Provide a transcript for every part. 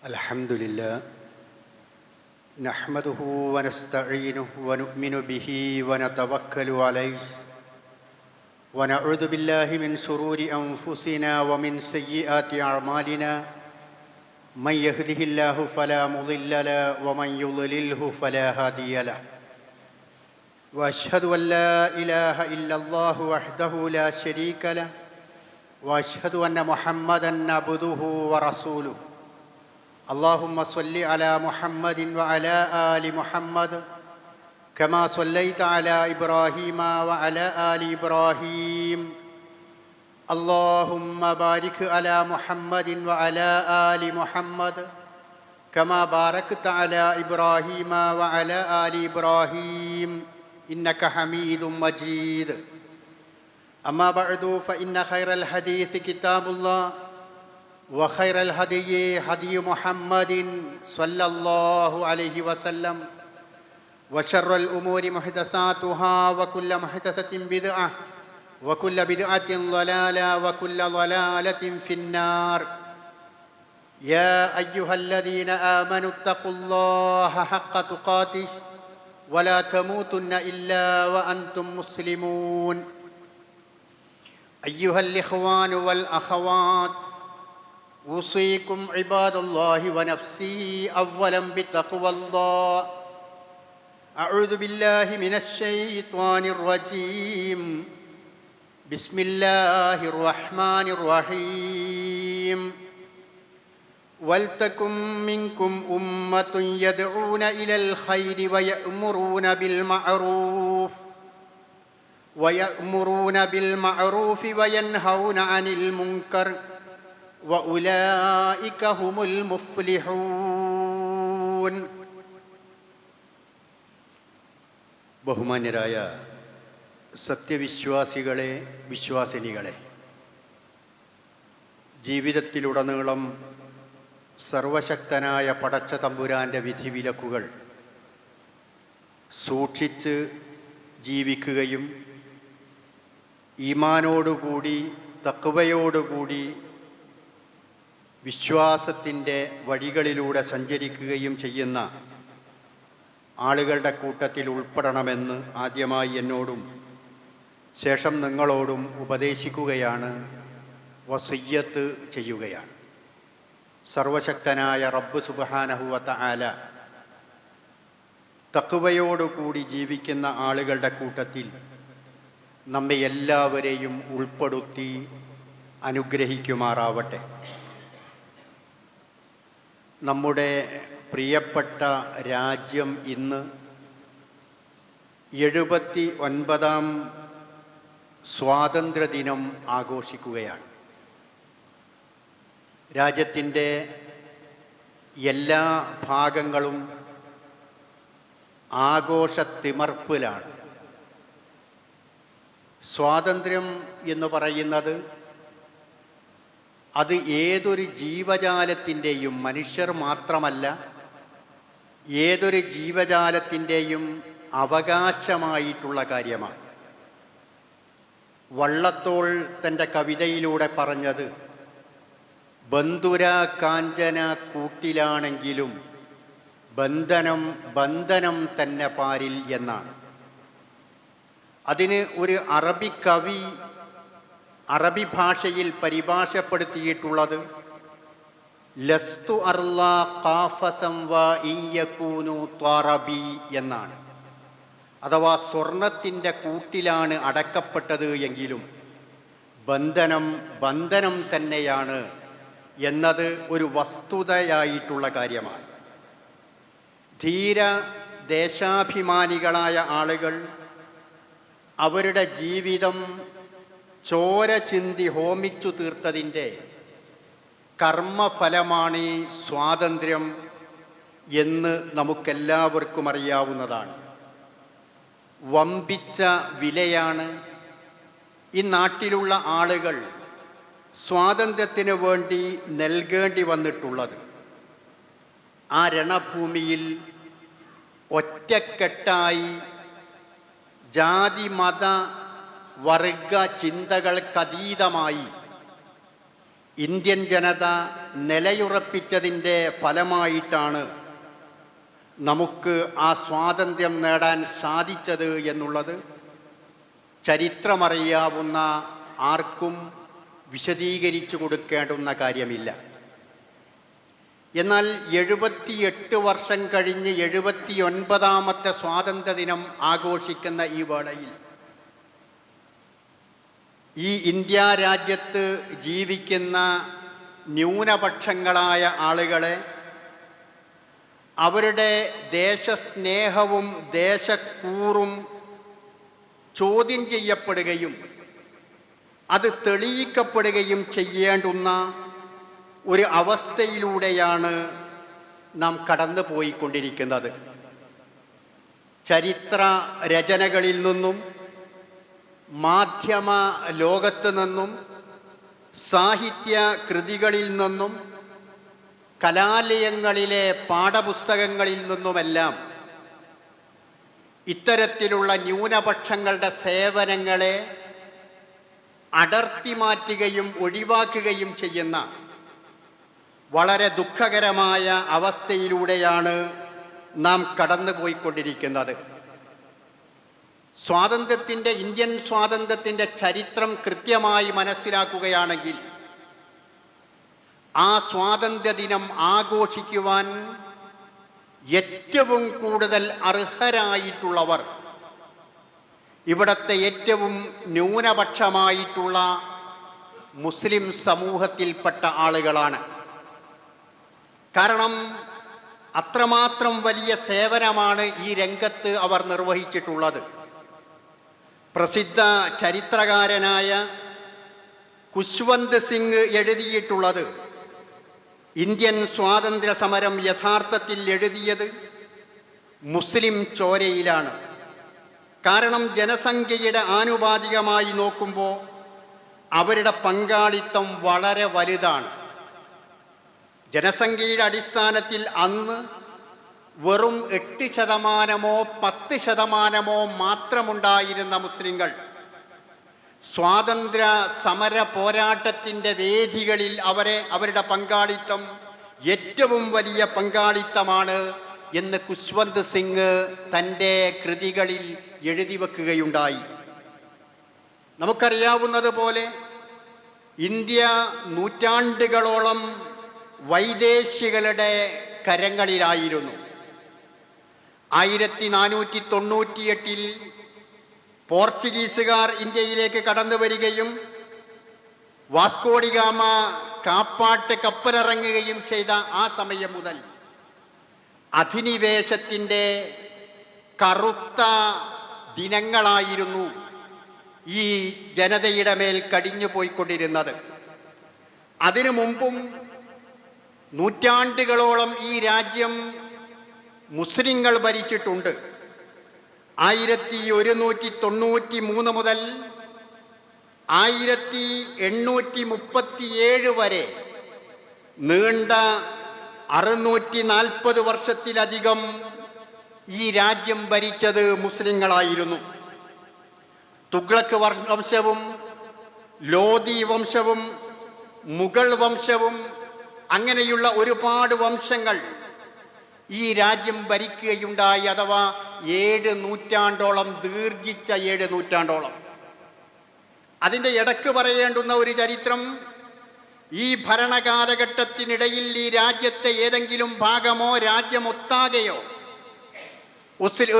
الحمد لله نحمده ونستعينه ونؤمن به ونتوكل عليه ونعوذ بالله من شرور أنفسنا ومن سيئات أعمالنا من يهده الله فلا مضل له ومن يضلله فلا هادي له وأشهد أن لا إله إلا الله وحده لا شريك له وأشهد أن محمدًا عبده ورسوله اللهم صل على محمد وعلى آل محمد كما صليت على إبراهيم وعلى آل إبراهيم اللهم بارك على محمد وعلى آل محمد كما باركت على إبراهيم وعلى آل إبراهيم إنك حميد مجيد أما بعد فإن خير الحديث كتاب الله وخير الهدي هدي محمد صلى الله عليه وسلم وشر الأمور محدثاتها وكل محدثة بدعة وكل بدعة ضلالة وكل ضلالة في النار يا أيها الذين آمنوا اتقوا الله حق تقاته ولا تموتن إلا وأنتم مسلمون أيها الإخوان والأخوات أوصيكم عباد الله ونفسي أولا بتقوى الله أعوذ بالله من الشيطان الرجيم بسم الله الرحمن الرحيم ولتكن منكم أمة يدعون إلى الخير ويأمرون بالمعروف وينهون عن المنكر وأولئك هم المفلحون. ബഹുമാന്യരായ സത്യവിശ്വാസികളെ, വിശ്വാസിനികളെ, ജീവിതത്തിലുടനീളം സർവശക്തനായ പടച്ച തമ്പുരാൻ്റെ വിധിവിലക്കുകൾ സൂക്ഷിച്ച് ജീവിക്കുകയും ഈമാനോടുകൂടി തഖ്വയോടുകൂടി വിശ്വാസത്തിൻ്റെ വഴികളിലൂടെ സഞ്ചരിക്കുകയും ചെയ്യുന്ന ആളുകളുടെ കൂട്ടത്തിൽ ഉൾപ്പെടണമെന്ന് ആദ്യമായി എന്നോടും ശേഷം നിങ്ങളോടും ഉപദേശിക്കുകയാണ്, വസിയ്യത്ത് ചെയ്യുകയാണ്. സർവശക്തനായ റബ്ബ് സുബ്ഹാനഹു വ തആല തഖ്വയോടുകൂടി ജീവിക്കുന്ന ആളുകളുടെ കൂട്ടത്തിൽ നമ്മെ എല്ലാവരെയും ഉൾപ്പെടുത്തി അനുഗ്രഹിക്കുമാറാവട്ടെ. നമ്മുടെ പ്രിയപ്പെട്ട രാജ്യം ഇന്ന് 79ാം സ്വാതന്ത്ര്യദിനം ആഘോഷിക്കുകയാണ്. രാജ്യത്തിൻ്റെ എല്ലാ ഭാഗങ്ങളും ആഘോഷത്തിമർപ്പിലാണ്. സ്വാതന്ത്ര്യം എന്ന് പറയുന്നത് അത് ഏതൊരു ജീവജാലത്തിൻ്റെയും, മനുഷ്യർ മാത്രമല്ല, ഏതൊരു ജീവജാലത്തിൻ്റെയും അവകാശമായിട്ടുള്ള കാര്യമാണ്. വള്ളത്തോൾ തൻ്റെ കവിതയിലൂടെ പറഞ്ഞത് ബന്ധുര കാഞ്ചന കൂട്ടിലാണെങ്കിലും ബന്ധനം ബന്ധനം തന്നെ പാരിൽ എന്നാണ്. അതിന് ഒരു അറബി കവി അറബി ഭാഷയിൽ പരിഭാഷപ്പെടുത്തിയിട്ടുള്ളത് ലസ്തു അർള ഖാഫസം വ ഇയകൂനു ത്വറബി എന്നാണ്. അഥവാ സ്വർണത്തിൻ്റെ കൂട്ടിലാണ് അടക്കപ്പെട്ടത് എങ്കിലും ബന്ധനം ബന്ധനം തന്നെയാണ് എന്നത് ഒരു വസ്തുതയായിട്ടുള്ള കാര്യമാണ്. ധീര ദേശാഭിമാനികളായ ആളുകൾ അവരുടെ ജീവിതം ചോര ചിന്തി ഹോമിച്ചു തീർത്തതിൻ്റെ കർമ്മഫലമാണ് ഈ സ്വാതന്ത്ര്യം എന്ന് നമുക്കെല്ലാവർക്കും അറിയാവുന്നതാണ്. വമ്പിച്ച വിലയാണ് ഈ നാട്ടിലുള്ള ആളുകൾ സ്വാതന്ത്ര്യത്തിന് വേണ്ടി നൽകേണ്ടി വന്നിട്ടുള്ളത്. ആ രണഭൂമിയിൽ ഒറ്റക്കെട്ടായി ജാതി മത വർഗ ചിന്തകൾക്കതീതമായി ഇന്ത്യൻ ജനത നിലയുറപ്പിച്ചതിൻ്റെ ഫലമായിട്ടാണ് നമുക്ക് ആ സ്വാതന്ത്ര്യം നേടാൻ സാധിച്ചത് എന്നുള്ളത് ചരിത്രമറിയാവുന്ന ആർക്കും വിശദീകരിച്ചു കൊടുക്കേണ്ടുന്ന കാര്യമില്ല. എന്നാൽ 78 വർഷം കഴിഞ്ഞ് 79ാമത്തെ സ്വാതന്ത്ര്യദിനം ആഘോഷിക്കുന്ന ഈ വേളയിൽ ഈ ഇന്ത്യ രാജ്യത്ത് ജീവിക്കുന്ന ന്യൂനപക്ഷങ്ങളായ ആളുകളെ അവരുടെ ദേശസ്നേഹവും ദേശക്കൂറും ചോദ്യം ചെയ്യപ്പെടുകയും അത് തെളിയിക്കപ്പെടുകയും ചെയ്യേണ്ടുന്ന ഒരു അവസ്ഥയിലൂടെയാണ് നാം കടന്നു പോയിക്കൊണ്ടിരിക്കുന്നത്. ചരിത്ര രചനകളിൽ നിന്നും മാധ്യമ ലോകത്ത് നിന്നും സാഹിത്യ കൃതികളിൽ നിന്നും കലാലയങ്ങളിലെ പാഠപുസ്തകങ്ങളിൽ നിന്നുമെല്ലാം ഇത്തരത്തിലുള്ള ന്യൂനപക്ഷങ്ങളുടെ സേവനങ്ങളെ അടർത്തി മാറ്റുകയും ഒഴിവാക്കുകയും ചെയ്യുന്ന വളരെ ദുഃഖകരമായ അവസ്ഥയിലൂടെയാണ് നാം കടന്നുപോയിക്കൊണ്ടിരിക്കുന്നത്. ഇന്ത്യൻ സ്വാതന്ത്ര്യത്തിൻ്റെ ചരിത്രം കൃത്യമായി മനസ്സിലാക്കുകയാണെങ്കിൽ ആ സ്വാതന്ത്ര്യദിനം ആഘോഷിക്കുവാൻ ഏറ്റവും കൂടുതൽ അർഹരായിട്ടുള്ളവർ ഇവിടുത്തെ ഏറ്റവും ന്യൂനപക്ഷമായിട്ടുള്ള മുസ്ലിം സമൂഹത്തിൽപ്പെട്ട ആളുകളാണ്. കാരണം അത്രമാത്രം വലിയ സേവനമാണ് ഈ രംഗത്ത് അവർ നിർവഹിച്ചിട്ടുള്ളത്. പ്രസിദ്ധ ചരിത്രകാരനായ ഖുശ്വന്ത് സിംഗ് എഴുതിയിട്ടുള്ളത് ഇന്ത്യൻ സ്വാതന്ത്ര്യ സമരം യഥാർത്ഥത്തിൽ എഴുതിയത് മുസ്ലിം ചോരയിലാണ്. കാരണം ജനസംഖ്യയുടെ ആനുപാതികമായി നോക്കുമ്പോൾ അവരുടെ പങ്കാളിത്തം വളരെ വലുതാണ്. ജനസംഖ്യയുടെ അടിസ്ഥാനത്തിൽ അന്ന് വെറും 8%, 10% മാത്രമുണ്ടായിരുന്ന മുസ്ലിങ്ങൾ സ്വാതന്ത്ര്യ സമര പോരാട്ടത്തിൻ്റെ വേദികളിൽ അവരുടെ പങ്കാളിത്തം ഏറ്റവും വലിയ പങ്കാളിത്തമാണ് എന്ന് ഖുശ്വന്ത് സിംഗ് തൻ്റെ കൃതികളിൽ എഴുതി വെക്കുകയുണ്ടായി. നമുക്കറിയാവുന്നതുപോലെ ഇന്ത്യ നൂറ്റാണ്ടുകളോളം വൈദേശികളുടെ കരങ്ങളിലായിരുന്നു. 1498 പോർച്ചുഗീസുകാർ ഇന്ത്യയിലേക്ക് കടന്നു വരികയും വാസ്കോഡിഗാമ കാപ്പാട്ട് കപ്പലിറങ്ങുകയും ചെയ്ത ആ സമയം മുതൽ അധിനിവേശത്തിൻ്റെ കറുത്ത ദിനങ്ങളായിരുന്നു ഈ ജനതയുടെ മേൽ കടിഞ്ഞു പോയിക്കൊണ്ടിരുന്നത്. അതിനു മുമ്പും നൂറ്റാണ്ടുകളോളം ഈ രാജ്യം മുസ്ലിങ്ങൾ ഭരിച്ചിട്ടുണ്ട്. 1193 മുതൽ 1837 വരെ നീണ്ട 640 വർഷത്തിലധികം ഈ രാജ്യം ഭരിച്ചത് മുസ്ലിങ്ങളായിരുന്നു. തുഗ്ലക്ക് വംശവും ലോധി വംശവും മുഗൾ വംശവും അങ്ങനെയുള്ള ഒരുപാട് വംശങ്ങൾ ഈ രാജ്യം ഭരിക്കുകയുണ്ടായി. അഥവാ 7 നൂറ്റാണ്ടോളം, ദീർഘിച്ച 7 നൂറ്റാണ്ടോളം. അതിൻ്റെ ഇടക്ക് പറയേണ്ടുന്ന ഒരു ചരിത്രം, ഈ ഭരണകാലഘട്ടത്തിനിടയിൽ ഈ രാജ്യത്തെ ഏതെങ്കിലും ഭാഗമോ രാജ്യമൊട്ടാകെയോ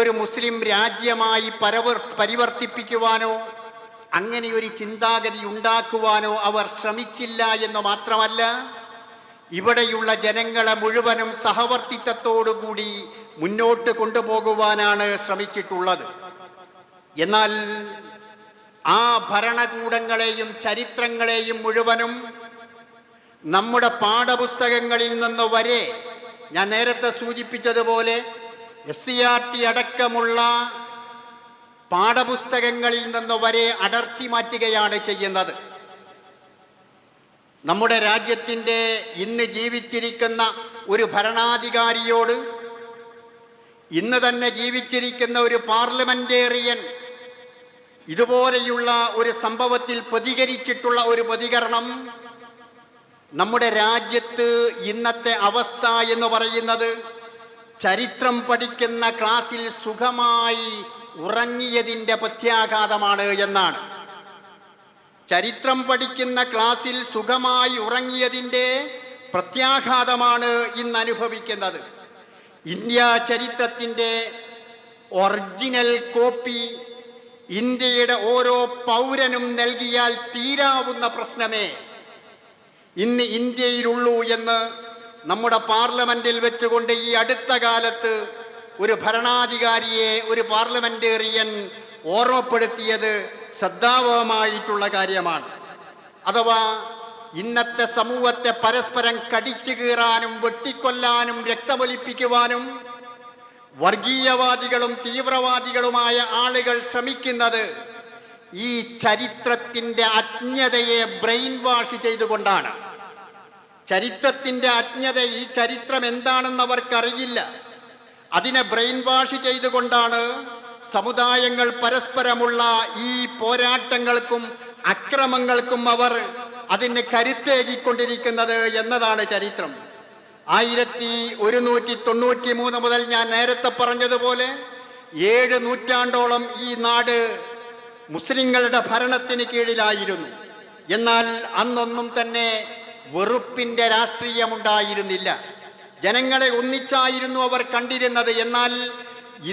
ഒരു മുസ്ലിം രാജ്യമായി പരിവർത്തിപ്പിക്കുവാനോ അങ്ങനെ ഒരു ചിന്താഗതി ഉണ്ടാക്കുവാനോ അവർ ശ്രമിച്ചില്ല എന്ന് മാത്രമല്ല, ഇവിടെയുള്ള ജനങ്ങളെ മുഴുവനും സഹവർത്തിത്വത്തോടുകൂടി മുന്നോട്ട് കൊണ്ടുപോകുവാനാണ് ശ്രമിച്ചിട്ടുള്ളത്. എന്നാൽ ആ ഭരണകൂടങ്ങളെയും ചരിത്രങ്ങളെയും മുഴുവനും നമ്മുടെ പാഠപുസ്തകങ്ങളിൽ നിന്ന് വരെ, ഞാൻ നേരത്തെ സൂചിപ്പിച്ചതുപോലെ SCERT അടക്കമുള്ള പാഠപുസ്തകങ്ങളിൽ നിന്ന് വരെ അടർത്തി മാറ്റുകയാണ് ചെയ്യുന്നത്. നമ്മുടെ രാജ്യത്തിൻ്റെ ഇന്ന് ജീവിച്ചിരിക്കുന്ന ഒരു ഭരണാധികാരിയോട്, ഇന്ന് തന്നെ ജീവിച്ചിരിക്കുന്ന ഒരു പാർലമെന്റേറിയൻ ഇതുപോലെയുള്ള ഒരു സംഭവത്തിൽ പ്രതികരിച്ചിട്ടുള്ള ഒരു പ്രതികരണം നമ്മുടെ രാജ്യത്ത് ഇന്നത്തെ അവസ്ഥ എന്ന് പറയുന്നത് ചരിത്രം പഠിക്കുന്ന ക്ലാസ്സിൽ സുഖമായി ഉറങ്ങിയതിൻ്റെ പ്രത്യാഘാതമാണ് എന്നാണ്. ചരിത്രം പഠിക്കുന്ന ക്ലാസ്സിൽ സുഖമായി ഉറങ്ങിയതിൻ്റെ പ്രത്യാഘാതമാണ് ഇന്ന് അനുഭവിക്കുന്നത്. ഇന്ത്യ ചരിത്രത്തിൻ്റെ ഒറിജിനൽ കോപ്പി ഇന്ത്യയുടെ ഓരോ പൗരനും നൽകിയാൽ തീരാവുന്ന പ്രശ്നമേ ഇന്ന് ഇന്ത്യയിലുള്ളൂ എന്ന് നമ്മുടെ പാർലമെന്റിൽ വെച്ചുകൊണ്ട് ഈ അടുത്ത കാലത്ത് ഒരു ഭരണാധികാരിയെ ഒരു പാർലമെന്റേറിയൻ ഓർമ്മപ്പെടുത്തിയത് ശ്രദ്ധാവഹമായിട്ടുള്ള കാര്യമാണ്. അഥവാ ഇന്നത്തെ സമൂഹത്തെ പരസ്പരം കടിച്ചു കീറാനും വെട്ടിക്കൊല്ലാനും രക്തമൊലിപ്പിക്കുവാനും വർഗീയവാദികളും തീവ്രവാദികളുമായ ആളുകൾ ശ്രമിക്കുന്നത് ഈ ചരിത്രത്തിൻ്റെ അജ്ഞതയെ ബ്രെയിൻ വാഷ് ചെയ്തുകൊണ്ടാണ്. ചരിത്രത്തിൻ്റെ അജ്ഞത, ഈ ചരിത്രം എന്താണെന്ന് അവർക്കറിയില്ല. അതിനെ ബ്രെയിൻ വാഷ് ചെയ്തുകൊണ്ടാണ് സമുദായങ്ങൾ പരസ്പരമുള്ള ഈ പോരാട്ടങ്ങൾക്കും അക്രമങ്ങൾക്കും അവർ അതിന് കരുത്തേകിക്കൊണ്ടിരിക്കുന്നത് എന്നതാണ് ചരിത്രം. 1193 മുതൽ ഞാൻ നേരത്തെ പറഞ്ഞതുപോലെ 7 നൂറ്റാണ്ടോളം ഈ നാട് മുസ്ലിങ്ങളുടെ ഭരണത്തിന് കീഴിലായിരുന്നു. എന്നാൽ അന്നൊന്നും തന്നെ വെറുപ്പിൻ്റെ രാഷ്ട്രീയമുണ്ടായിരുന്നില്ല. ജനങ്ങളെ ഒന്നിച്ചായിരുന്നു അവർ കണ്ടിരുന്നത്. എന്നാൽ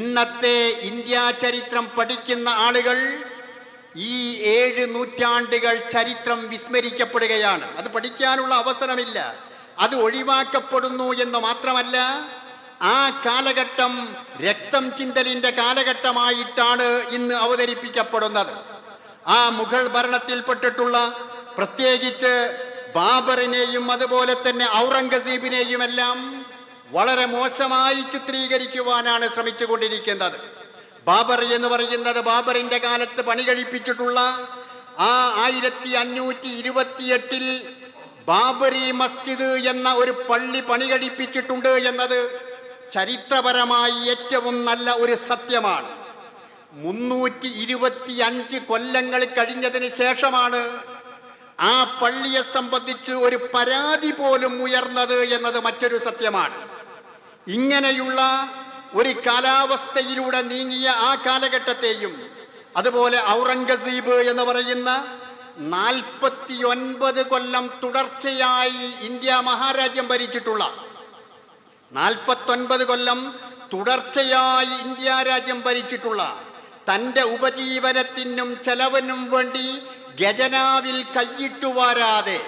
ഇന്നത്തെ ഇന്ത്യ ചരിത്രം പഠിക്കുന്ന ആളുകൾ ഈ 7 നൂറ്റാണ്ടുകൾ ചരിത്രം വിസ്മരിക്കപ്പെടുകയാണ്. അത് പഠിക്കാനുള്ള അവസരമില്ല, അത് ഒഴിവാക്കപ്പെടുന്നു എന്ന് മാത്രമല്ല, ആ കാലഘട്ടം രക്തം ചിന്തലിൻ്റെ കാലഘട്ടമായിട്ടാണ് ഇന്ന് അവതരിപ്പിക്കപ്പെടുന്നത്. ആ മുഗൾ ഭരണത്തിൽപ്പെട്ടിട്ടുള്ള പ്രത്യേകിച്ച് ബാബറിനെയും അതുപോലെ തന്നെ ഔറംഗസീബിനെയും എല്ലാം വളരെ മോശമായി ചിത്രീകരിക്കുവാനാണ് ശ്രമിച്ചുകൊണ്ടിരിക്കുന്നത്. ബാബർ എന്ന് പറയുന്നത് ബാബറിന്റെ കാലത്ത് പണി കഴിപ്പിച്ചിട്ടുള്ള ആ 1528 ബാബറി മസ്ജിദ് എന്ന ഒരു പള്ളി പണി കഴിപ്പിച്ചിട്ടുണ്ട് എന്നത് ചരിത്രപരമായി ഏറ്റവും നല്ല ഒരു സത്യമാണ്. 325 കൊല്ലങ്ങൾ കഴിഞ്ഞതിന് ശേഷമാണ് ആ പള്ളിയെ സംബന്ധിച്ച് ഒരു പരാതി പോലും ഉയർന്നത് എന്നത് മറ്റൊരു സത്യമാണ്. ഇങ്ങനെയുള്ള ഒരു കാലാവസ്ഥയിലൂടെ നീങ്ങിയ ആ കാലഘട്ടത്തെയും അതുപോലെ ഔറംഗസീബ് എന്ന് പറയുന്ന 49 കൊല്ലം തുടർച്ചയായി ഇന്ത്യ മഹാരാജ്യം ഭരിച്ചിട്ടുള്ള 49 കൊല്ലം തുടർച്ചയായി ഇന്ത്യ രാജ്യം ഭരിച്ചിട്ടുള്ള തൻ്റെ ഉപജീവനത്തിനും ചെലവിനും വേണ്ടി ഖജനാവിൽ കൈയിട്ടുവാരാതെ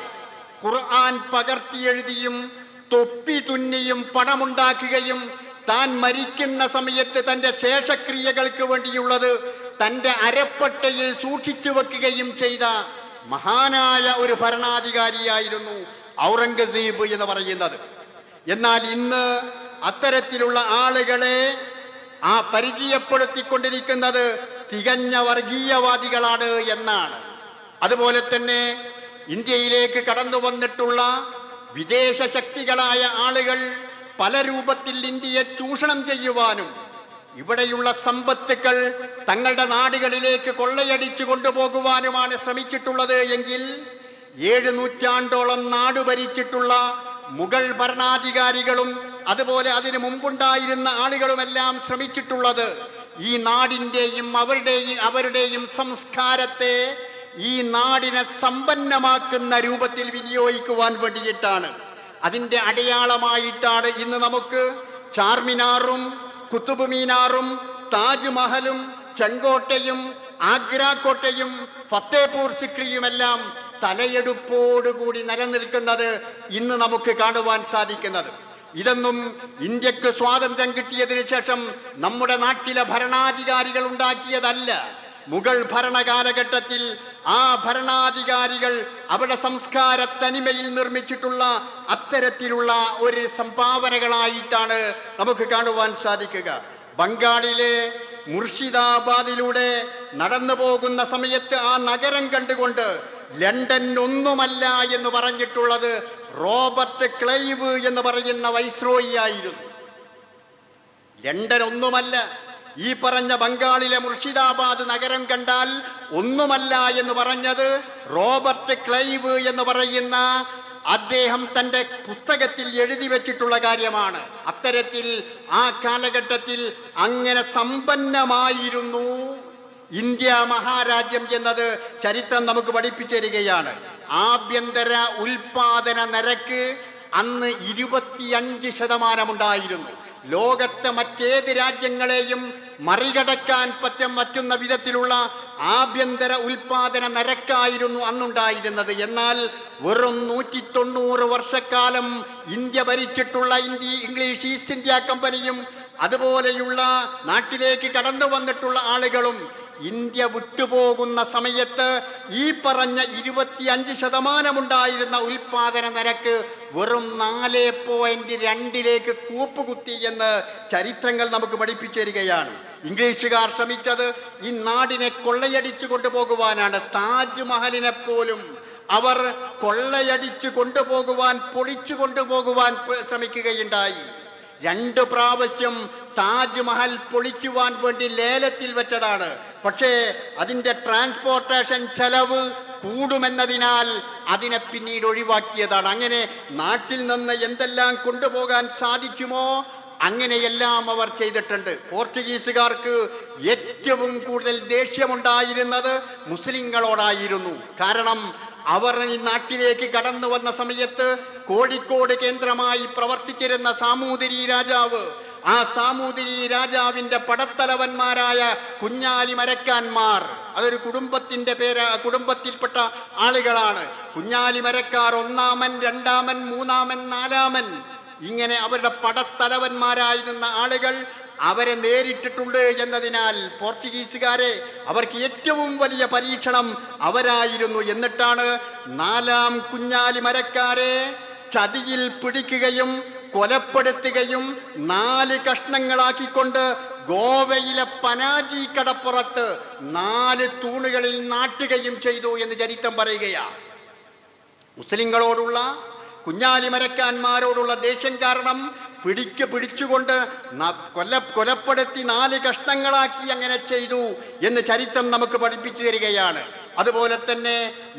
ഖുർആൻ പകർത്തിയെഴുതിയും തൊപ്പി തുന്നിയും പണമുണ്ടാക്കുകയും താൻ മരിക്കുന്ന സമയത്ത് തൻ്റെ ശേഷക്രിയകൾക്ക് വേണ്ടിയുള്ളത് തൻ്റെ അരപ്പട്ടയിൽ സൂക്ഷിച്ചു വെക്കുകയും ചെയ്ത മഹാനായ ഒരു ഭരണാധികാരിയായിരുന്നു ഔറംഗസീബ് എന്ന് പറയുന്നത്. എന്നാൽ ഇന്ന് അത്തരത്തിലുള്ള ആളുകളെ പരിചയപ്പെടുത്തിക്കൊണ്ടിരിക്കുന്നത് തികഞ്ഞ വർഗീയവാദികളാണ് എന്നാണ്. അതുപോലെ തന്നെ ഇന്ത്യയിലേക്ക് കടന്നു വന്നിട്ടുള്ള വിദേശ ശക്തികളായ ആളുകൾ പല രൂപത്തിൽ ഇന്ത്യയെ ചൂഷണം ചെയ്യുവാനും ഇവിടെയുള്ള സമ്പത്തുക്കൾ തങ്ങളുടെ നാടുകളിലേക്ക് കൊള്ളയടിച്ചു കൊണ്ടുപോകുവാനുമാണ് ശ്രമിച്ചിട്ടുള്ളത് എങ്കിൽ 7 നൂറ്റാണ്ടോളം നാട് ഭരിച്ചിട്ടുള്ള മുഗൾ ഭരണാധികാരികളും അതുപോലെ അതിനു മുമ്പുണ്ടായിരുന്ന ആളുകളുമെല്ലാം ശ്രമിച്ചിട്ടുള്ളത് ഈ നാടിൻ്റെയും അവരുടെയും സംസ്കാരത്തെ ഈ നാടിനെ സമ്പന്നമാക്കുന്ന രൂപത്തിൽ വിനിയോഗിക്കുവാൻ വേണ്ടിയിട്ടാണ്. അതിൻ്റെ അടയാളമായിട്ടാണ് ഇന്ന് നമുക്ക് ചാർമിനാറും കുത്തുബ് മീനാറും താജ്മഹലും ചെങ്കോട്ടയും ആഗ്രാക്കോട്ടയും ഫത്തേപൂർ സിക്രിയുമെല്ലാം തലയെടുപ്പോടുകൂടി നിലനിൽക്കുന്നത് ഇന്ന് നമുക്ക് കാണുവാൻ സാധിക്കുന്നത്. ഇതൊന്നും ഇന്ത്യക്ക് സ്വാതന്ത്ര്യം കിട്ടിയതിന് ശേഷം നമ്മുടെ നാട്ടിലെ ഭരണാധികാരികൾ ഉണ്ടാക്കിയതല്ല. മുഗൾ ഭരണകാലഘട്ടത്തിൽ ആ ഭരണാധികാരികൾ അവരുടെ സംസ്കാര തനിമയിൽ നിർമ്മിച്ചിട്ടുള്ള അത്തരത്തിലുള്ള ഒരു സംഭാവനകളായിട്ടാണ് നമുക്ക് കാണുവാൻ സാധിക്കുക. ബംഗാളിലെ മുർഷിദാബാദിലൂടെ നടന്നു പോകുന്ന സമയത്ത് ആ നഗരം കണ്ടുകൊണ്ട് ലണ്ടൻ ഒന്നുമല്ല എന്ന് പറഞ്ഞിട്ടുള്ളത് റോബർട്ട് ക്ലൈവ് എന്ന് പറയുന്ന വൈസ്രോയി ആയിരുന്നു. ലണ്ടൻ ഒന്നുമല്ല. ഈ പറഞ്ഞ ബംഗാളിലെ മുർഷിദാബാദ് നഗരം കണ്ടാൽ ഒന്നുമല്ല എന്ന് പറഞ്ഞത് റോബർട്ട് ക്ലൈവ് എന്ന് പറയുന്ന അദ്ദേഹം തൻ്റെ പുസ്തകത്തിൽ എഴുതി വെച്ചിട്ടുള്ള കാര്യമാണ്. അത്തരത്തിൽ ആ കാലഘട്ടത്തിൽ അങ്ങനെ സമ്പന്നമായിരുന്നു ഇന്ത്യ മഹാരാജ്യം എന്നത് ചരിത്രം നമുക്ക് പഠിപ്പിച്ചു തരികയാണ്. ആഭ്യന്തര ഉൽപാദന നിരക്ക് അന്ന് 25% ഉണ്ടായിരുന്നു. ലോകത്തെ മറ്റേത് രാജ്യങ്ങളെയും മറികടക്കാൻ പറ്റുന്ന വിധത്തിലുള്ള ആഭ്യന്തര ഉൽപാദന നിരക്കായിരുന്നു അന്നുണ്ടായിരുന്നത്. എന്നാൽ വെറും 190 വർഷക്കാലം ഇന്ത്യ ഭരിച്ചിട്ടുള്ള ഇംഗ്ലീഷ് ഈസ്റ്റ് ഇന്ത്യ കമ്പനിയും അതുപോലെയുള്ള നാട്ടിലേക്ക് കടന്നു വന്നിട്ടുള്ള ആളുകളും ഇന്ത്യ വിട്ടുപോകുന്ന സമയത്ത് ഈ പറഞ്ഞ 25% ഉണ്ടായിരുന്ന ഉൽപാദന നിരക്ക് വെറും 4.2 കൂപ്പുകുത്തി എന്ന് ചരിത്രങ്ങൾ നമുക്ക് പഠിപ്പിച്ചു തരികയാണ്. ഇംഗ്ലീഷുകാർ ശ്രമിച്ചത് ഈ നാടിനെ കൊള്ളയടിച്ചു കൊണ്ടുപോകുവാനാണ്. താജ്മഹലിനെ പോലും അവർ കൊള്ളയടിച്ചു കൊണ്ടുപോകുവാൻ, പൊളിച്ചു കൊണ്ടുപോകുവാൻ ശ്രമിക്കുകയുണ്ടായി. 2 പ്രാവശ്യം താജ്മഹൽ പൊളിക്കുവാൻ വേണ്ടി ലേലത്തിൽ വെച്ചതാണ്. പക്ഷേ അതിൻ്റെ ട്രാൻസ്പോർട്ടേഷൻ ചെലവ് കൂടുമെന്നതിനാൽ അതിനെ പിന്നീട് ഒഴിവാക്കിയതാണ്. അങ്ങനെ നാട്ടിൽ നിന്ന് എന്തെല്ലാം കൊണ്ടുപോകാൻ സാധിക്കുമോ അങ്ങനെയെല്ലാം അവർ ചെയ്തിട്ടുണ്ട്. പോർച്ചുഗീസുകാർക്ക് ഏറ്റവും കൂടുതൽ ദേഷ്യമുണ്ടായിരുന്നത് മുസ്ലിങ്ങളോടായിരുന്നു. കാരണം അവർ ഈ നാട്ടിലേക്ക് കടന്നു വന്ന സമയത്ത് കോഴിക്കോട് കേന്ദ്രമായി പ്രവർത്തിച്ചിരുന്ന സാമൂതിരി രാജാവ്, ആ സാമൂതിരി രാജാവിന്റെ പടത്തലവന്മാരായ കുഞ്ഞാലി മരക്കാന്മാർ, അതൊരു കുടുംബത്തിൽപ്പെട്ട ആളുകളാണ്. കുഞ്ഞാലി മരക്കാർ 1-ാമൻ, 2-ാമൻ, 3-ാമൻ, 4-ാമൻ ഇങ്ങനെ അവരുടെ പടത്തലവന്മാരായി നിന്ന ആളുകൾ അവരെ നേരിട്ടിട്ടുണ്ട് എന്നതിനാൽ പോർച്ചുഗീസുകാരെ അവർക്ക് ഏറ്റവും വലിയ പരീക്ഷണം അവരായിരുന്നു. എന്നിട്ടാണ് 4-ാം കുഞ്ഞാലി മരക്കാരെ ചതിയിൽ പിടിക്കുകയും കൊലപ്പെടുത്തുകയും 4 കഷ്ണങ്ങളാക്കിക്കൊണ്ട് ഗോവയിലെ പനാജി കടപ്പുറത്ത് 4 തൂണുകളിൽ നാട്ടുകയും ചെയ്തു എന്ന് ചരിത്രം പറയുകയാണ്. മുസ്ലിങ്ങളോടുള്ള, കുഞ്ഞാലി മരക്കാന്മാരോടുള്ള ദേഷ്യം കാരണം പിടിച്ചുകൊണ്ട് കൊലപ്പെടുത്തി 4 കഷ്ണങ്ങളാക്കി അങ്ങനെ ചെയ്തു എന്ന് ചരിത്രം നമുക്ക് പഠിപ്പിച്ചു തരികയാണ്. അതുപോലെ തന്നെ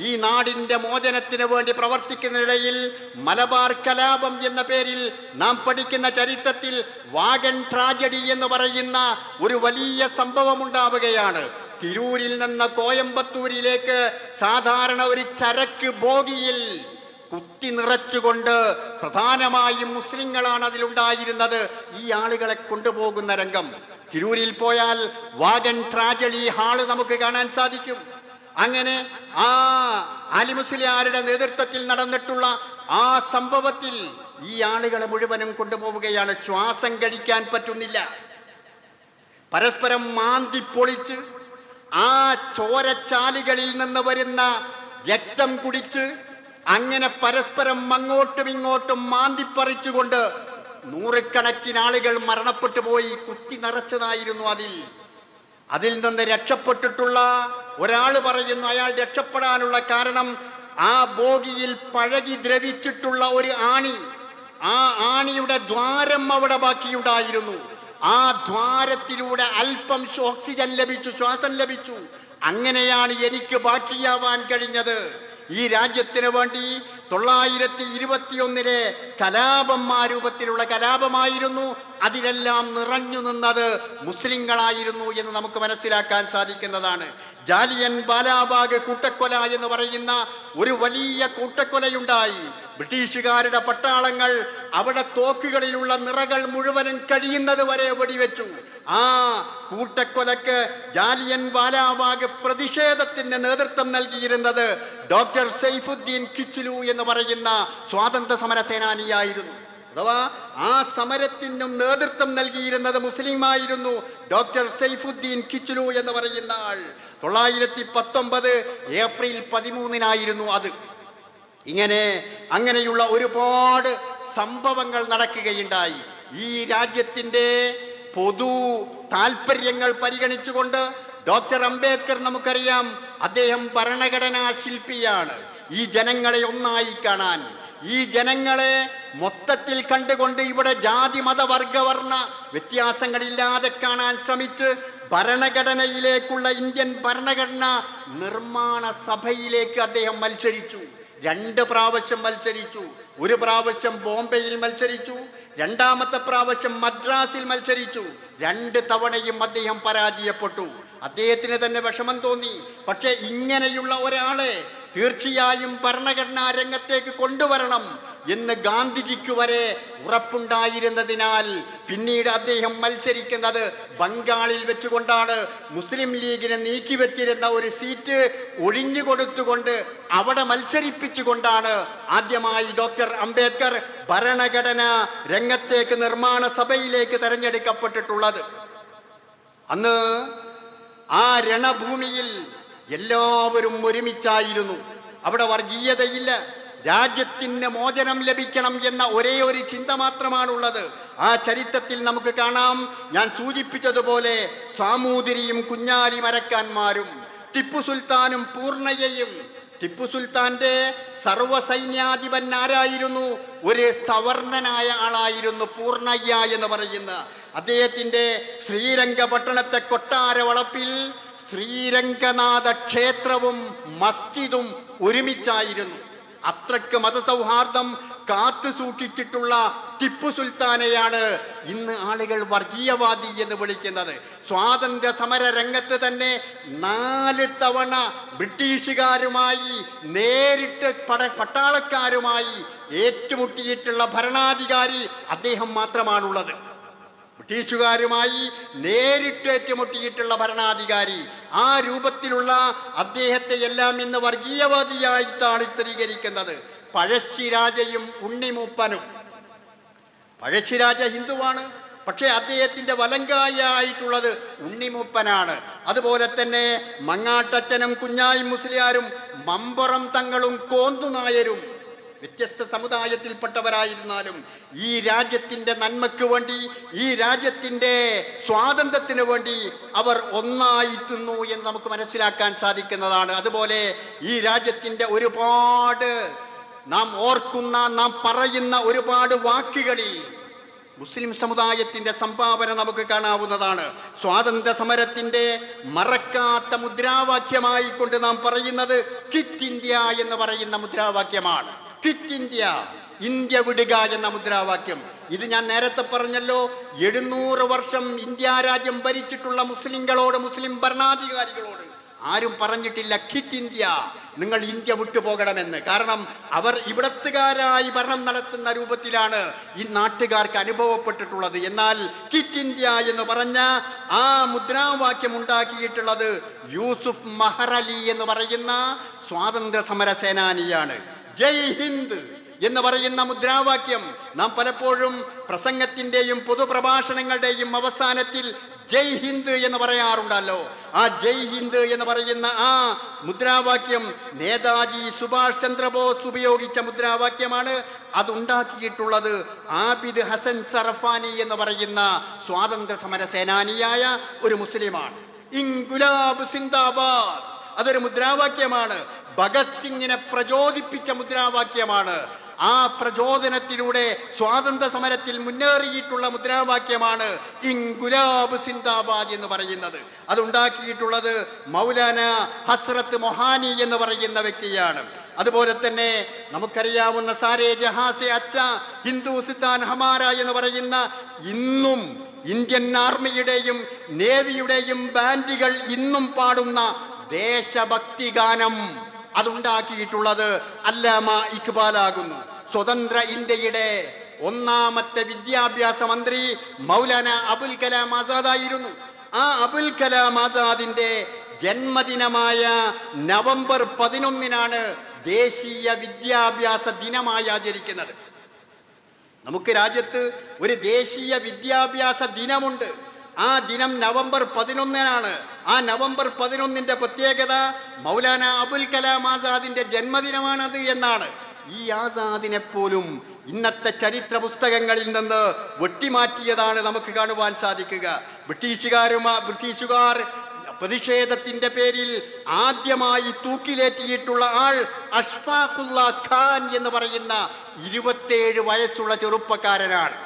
ഈ നാടിൻ്റെ മോചനത്തിന് വേണ്ടി പ്രവർത്തിക്കുന്നതിനിടയിൽ മലബാർ കലാപം എന്ന പേരിൽ നാം പഠിക്കുന്ന ചരിത്രത്തിൽ വാഗൺ ട്രാജഡി എന്ന് പറയുന്ന ഒരു വലിയ സംഭവം ഉണ്ടാവുകയാണ്. തിരൂരിൽ നിന്ന് കോയമ്പത്തൂരിലേക്ക് സാധാരണ ഒരു ചരക്ക് ബോഗിയിൽ കുത്തി നിറച്ചുകൊണ്ട്, പ്രധാനമായും മുസ്ലിങ്ങളാണ് അതിലുണ്ടായിരുന്നത്, ഈ ആളുകളെ കൊണ്ടുപോകുന്ന രംഗം തിരൂരിൽ പോയാൽ വാഗൺ ട്രാജഡി ഹാള് നമുക്ക് കാണാൻ സാധിക്കും. അങ്ങനെ ആ അലി മുസ്ലിയാരുടെ നേതൃത്വത്തിൽ നടന്നിട്ടുള്ള ആ സംഭവത്തിൽ ഈ ആളുകളെ മുഴുവനും കൊണ്ടുപോവുകയാണ്. ശ്വാസം കഴിക്കാൻ പറ്റുന്നില്ല. പരസ്പരം മാന്തി പൊളിച്ച് ആ ചോരച്ചാലുകളിൽ നിന്ന് വരുന്ന രക്തം കുടിച്ച് അങ്ങനെ പരസ്പരം അങ്ങോട്ടും ഇങ്ങോട്ടും മാന്തിപ്പറിച്ചുകൊണ്ട് 100 ആളുകൾ മരണപ്പെട്ടു പോയി. കുത്തി നിറച്ചതായിരുന്നു അതിൽ നിന്ന് രക്ഷപ്പെട്ടിട്ടുള്ള ഒരാൾ പറയുന്നു, അയാൾ രക്ഷപ്പെടാനുള്ള കാരണം ആ ബോഗിയിൽ പഴകി ദ്രവിച്ചിട്ടുള്ള ഒരു ആണി, ആ ആണിയുടെ ദ്വാരം അവിടെ ബാക്കിയുണ്ടായിരുന്നു. ആ ദ്വാരത്തിലൂടെ അല്പം ഓക്സിജൻ ലഭിച്ചു, ശ്വാസം ലഭിച്ചു. അങ്ങനെയാണ് എനിക്ക് ബാക്കിയാവാൻ കഴിഞ്ഞത്. ഈ രാജ്യത്തിന് വേണ്ടി 921 കലാപം ആ രൂപത്തിലുള്ള കലാപമായിരുന്നു. അതിലെല്ലാം നിറഞ്ഞു നിന്നത് മുസ്ലിങ്ങളായിരുന്നു എന്ന് നമുക്ക് മനസ്സിലാക്കാൻ സാധിക്കുന്നതാണ്. ജാലിയൻ വാലാബാഗ് കൂട്ടക്കൊല എന്ന് പറയുന്ന ഒരു വലിയ കൂട്ടക്കൊലയുണ്ടായി. ബ്രിട്ടീഷുകാരുടെ പട്ടാളങ്ങൾ അവിടെ തോക്കുകളിലുള്ള നിറകൾ മുഴുവനും കഴിയുന്നത് വരെ വെടിവെച്ചു. ആ കൂട്ടക്കൊലക്ക് ജാലിയൻ വാലാബാഗ് പ്രതിഷേധത്തിന് നേതൃത്വം നൽകിയിരുന്നത് ഡോക്ടർ സൈഫുദ്ദീൻ കിച്ലു എന്ന് പറയുന്ന സ്വാതന്ത്ര്യ സമര സേനാനിയായിരുന്നു. അഥവാ ആ സമരത്തിനും നേതൃത്വം നൽകിയിരുന്നത് മുസ്ലിമായിരുന്നു, ഡോക്ടർ സൈഫുദ്ദീൻ കിച്ലു എന്ന് പറയുന്ന ആൾ. 919 ഏപ്രിൽ 13 അത്. അങ്ങനെയുള്ള ഒരുപാട് സംഭവങ്ങൾ നടക്കുകയുണ്ടായി. ഈ രാജ്യത്തിൻ്റെ പൊതു താല്പര്യങ്ങൾ പരിഗണിച്ചുകൊണ്ട് ഡോക്ടർ അംബേദ്കർ, നമുക്കറിയാം, അദ്ദേഹം ഭരണഘടനാ ശില്പിയാണ്. ഈ ജനങ്ങളെ ഒന്നായി കാണാൻ, ഈ ജനങ്ങളെ മൊത്തത്തിൽ കണ്ടുകൊണ്ട് ഇവിടെ ജാതി മത വർഗവർണ്ണ വ്യത്യാസങ്ങളില്ലാതെ കാണാൻ ശ്രമിച്ച് ഭരണഘടനയിലേക്കുള്ള ഇന്ത്യൻ ഭരണഘടന നിർമ്മാണ സഭയിലേക്ക് അദ്ദേഹം മത്സരിച്ചു. 2 പ്രാവശ്യം മത്സരിച്ചു. ഒരു പ്രാവശ്യം ബോംബെയിൽ മത്സരിച്ചു, രണ്ടാമത്തെ പ്രാവശ്യം മദ്രാസിൽ മത്സരിച്ചു. 2 തവണയും അദ്ദേഹം പരാജയപ്പെട്ടു. അദ്ദേഹത്തിന് തന്നെ വിഷമം തോന്നി. പക്ഷെ ഇങ്ങനെയുള്ള ഒരാളെ തീർച്ചയായും ഭരണഘടനാ രംഗത്തേക്ക് കൊണ്ടുവരണം എന്ന് ഗാന്ധിജിക്ക് വരെ ഉറപ്പുണ്ടായിരുന്നതിനാൽ പിന്നീട് അദ്ദേഹം മത്സരിക്കുന്നത് ബംഗാളിൽ വെച്ചുകൊണ്ടാണ്. മുസ്ലിം ലീഗിനെ നീക്കിവെച്ചിരുന്ന ഒരു സീറ്റ് ഒഴിഞ്ഞു കൊടുത്തുകൊണ്ട് അവിടെ മത്സരിപ്പിച്ചുകൊണ്ടാണ് ആദ്യമായി ഡോക്ടർ അംബേദ്കർ ഭരണഘടന രംഗത്തേക്ക് നിർമ്മാണ സഭയിലേക്ക് തെരഞ്ഞെടുക്കപ്പെട്ടിട്ടുള്ളത്. അന്ന് ആ രണഭൂമിയിൽ എല്ലാവരും ഒരുമിച്ചായിരുന്നു. അവിടെ വർഗീയതയില്ല. രാജ്യത്തിന് മോചനം ലഭിക്കണം എന്ന ഒരേ ഒരു ചിന്ത മാത്രമാണുള്ളത്. ആ ചരിത്രത്തിൽ നമുക്ക് കാണാം. ഞാൻ സൂചിപ്പിച്ചതുപോലെ സാമൂതിരിയും കുഞ്ഞാലി മരക്കാന്മാരും ടിപ്പു സുൽത്താനും പൂർണ്ണയയും. ടിപ്പു സുൽത്താന്റെ സർവ്വസൈന്യാധിപൻ ആരായിരുന്നു? ഒരു സവർണനായ ആളായിരുന്നു പൂർണ്ണയ്യ എന്ന് പറയുന്ന. അദ്ദേഹത്തിന്റെ ശ്രീരംഗപട്ടണത്തെ കൊട്ടാര വളപ്പിൽ ശ്രീരംഗനാഥ ക്ഷേത്രവും മസ്ജിദും ഒരുമിച്ചായിരുന്നു. അത്രക്ക് മതസൗഹാർദ്ദം കാത്തു സൂക്ഷിച്ചിട്ടുള്ള ടിപ്പു സുൽത്താനെയാണ് ഇന്ന് ആളുകൾ വർഗീയവാദി എന്ന് വിളിക്കുന്നത്. സ്വാതന്ത്ര്യ സമര രംഗത്ത് തന്നെ 4 തവണ ബ്രിട്ടീഷുകാരുമായി നേരിട്ട് പട്ടാളക്കാരുമായി ഏറ്റുമുട്ടിയിട്ടുള്ള ഭരണാധികാരി അദ്ദേഹം മാത്രമാണുള്ളത്. ബ്രിട്ടീഷുകാരുമായി നേരിട്ട് ഏറ്റുമുട്ടിയിട്ടുള്ള ഭരണാധികാരി. ആ രൂപത്തിലുള്ള അദ്ദേഹത്തെ എല്ലാം ഇന്ന് വർഗീയവാദിയായിട്ടാണ് ചിത്രീകരിക്കുന്നത്. പഴശ്ശിരാജയും ഉണ്ണിമൂപ്പനും. പഴശ്ശിരാജ ഹിന്ദുവാണ്, പക്ഷെ അദ്ദേഹത്തിന്റെ വലങ്കായ ആയിട്ടുള്ളത് ഉണ്ണിമൂപ്പനാണ്. അതുപോലെ തന്നെ മങ്ങാട്ടച്ചനും കുഞ്ഞായി മുസ്ലിയാരും മമ്പുറം തങ്ങളും കോന്തുനായരും വ്യത്യസ്ത സമുദായത്തിൽപ്പെട്ടവരായിരുന്നാലും ഈ രാജ്യത്തിന്റെ നന്മയ്ക്ക് വേണ്ടി, ഈ രാജ്യത്തിന്റെ സ്വാതന്ത്ര്യത്തിന് വേണ്ടി അവർ ഒന്നായിരുന്നു എന്ന് നമുക്ക് മനസ്സിലാക്കാൻ സാധിക്കുന്നതാണ്. അതുപോലെ ഈ രാജ്യത്തിന്റെ ഒരുപാട് നാം ഓർക്കുന്ന, നാം പറയുന്ന ഒരുപാട് വാക്കുകളിൽ മുസ്ലിം സമുദായത്തിന്റെ സംഭാവന നമുക്ക് കാണാവുന്നതാണ്. സ്വാതന്ത്ര്യ സമരത്തിന്റെ മറക്കാത്ത മുദ്രാവാക്യമായി കൊണ്ട് നാം പറയുന്നത് ക്വിറ്റ് ഇന്ത്യ എന്ന് പറയുന്ന മുദ്രാവാക്യമാണ്. ക്വിറ്റ് ഇന്ത്യ, ഇന്ത്യ വിടുക എന്ന മുദ്രാവാക്യം. ഇത് ഞാൻ നേരത്തെ പറഞ്ഞല്ലോ, 700 വർഷം ഇന്ത്യ രാജ്യം ഭരിച്ചിട്ടുള്ള മുസ്ലിങ്ങളോട്, മുസ്ലിം ഭരണാധികാരികളോട് ആരും പറഞ്ഞിട്ടില്ല ക്വിറ്റ് ഇന്ത്യ, നിങ്ങൾ ഇന്ത്യ വിട്ടുപോകണമെന്ന്. കാരണം അവർ ഇവിടത്തുകാരായി ഭരണം നടത്തുന്ന രൂപത്തിലാണ് ഈ നാട്ടുകാർക്ക് അനുഭവപ്പെട്ടിട്ടുള്ളത്. എന്നാൽ ക്വിറ്റ് ഇന്ത്യ എന്ന് പറഞ്ഞ ആ മുദ്രാവാക്യം ഉണ്ടാക്കിയിട്ടുള്ളത് യൂസുഫ് മെഹ്റലി എന്ന് പറയുന്ന സ്വാതന്ത്ര്യ സമര സേനാനിയാണ്. ജയ് ഹിന്ദ് എന്ന് പറയുന്ന മുദ്രാവാക്യം നാം പലപ്പോഴും പ്രസംഗത്തിന്റെയും പൊതുപ്രഭാഷണങ്ങളുടെയും അവസാനത്തിൽ ജയ് ഹിന്ദ് എന്ന് പറയാറുണ്ടല്ലോ. ആ ജയ് ഹിന്ദ് എന്ന് പറയുന്ന ആ മുദ്രാവാക്യം നേതാജി സുഭാഷ് ചന്ദ്രബോസ് ഉപയോഗിച്ച മുദ്രാവാക്യമാണ്. അതുണ്ടാക്കിയിട്ടുള്ളത് ആബിദ് ഹസൻ സറഫാനി എന്ന് പറയുന്ന സ്വാതന്ത്ര്യ സമര സേനാനിയായ ഒരു മുസ്ലിമാണ്. ഇൻകുലാബ് സിന്ദാബാദ്, അതൊരു മുദ്രാവാക്യമാണ്. ഭഗത് സിംഗിനെ പ്രചോദിപ്പിച്ച മുദ്രാവാക്യമാണ്. ആ പ്രചോദനത്തിലൂടെ സ്വാതന്ത്ര്യ സമരത്തിൽ മുന്നേറിയിട്ടുള്ള മുദ്രാവാക്യമാണ് ഇൻകുലാബ് സിന്ദാബാദ് എന്ന് പറയുന്നത്. അതുണ്ടാക്കിയിട്ടുള്ളത് മൗലാന ഹസ്രത്ത് മൊഹാനി എന്ന് പറയുന്ന വ്യക്തിയാണ്. അതുപോലെ തന്നെ നമുക്കറിയാവുന്ന സാരേ ജഹാസെ അച്ച ഹിന്ദുസ്ഥാൻ ഹമാര എന്ന് പറയുന്ന, ഇന്നും ഇന്ത്യൻ ആർമിയുടെയും നേവിയുടെയും ബാൻഡുകൾ ഇന്നും പാടുന്ന ദേശഭക്തി ഗാനം അതുണ്ടാക്കിയിട്ടുള്ളത് അല്ലാമ ഇക്ബാലാകുന്നു. സ്വതന്ത്ര ഇന്ത്യയുടെ ഒന്നാമത്തെ വിദ്യാഭ്യാസ മന്ത്രി മൗലാന അബുൽ കലാം ആസാദ് ആയിരുന്നു. ആ അബുൽ കലാം ആസാദിന്റെ ജന്മദിനമായ നവംബർ 11-നാണ് ദേശീയ വിദ്യാഭ്യാസ ദിനമായി ആചരിക്കുന്നത്. നമുക്ക് രാജ്യത്ത് ഒരു ദേശീയ വിദ്യാഭ്യാസ ദിനമുണ്ട്. ആ ദിനം നവംബർ 11-നാണ്. ആ നവംബർ 11-ന്റെ പ്രത്യേകത മൗലാന അബുൽ കലാം ആസാദിന്റെ ജന്മദിനമാണത് എന്നാണ്. ഈ ആസാദിനെ പോലും ഇന്നത്തെ ചരിത്ര പുസ്തകങ്ങളിൽ നിന്ന് വെട്ടിമാറ്റിയതാണ് നമുക്ക് കാണുവാൻ സാധിക്കുക. ബ്രിട്ടീഷുകാർ പ്രതിഷേധത്തിന്റെ പേരിൽ ആദ്യമായി തൂക്കിലേറ്റിയിട്ടുള്ള ആൾ അഷ്ഫാഖുള്ള ഖാൻ എന്ന് പറയുന്ന 27 വയസ്സുള്ള ചെറുപ്പക്കാരനാണ്.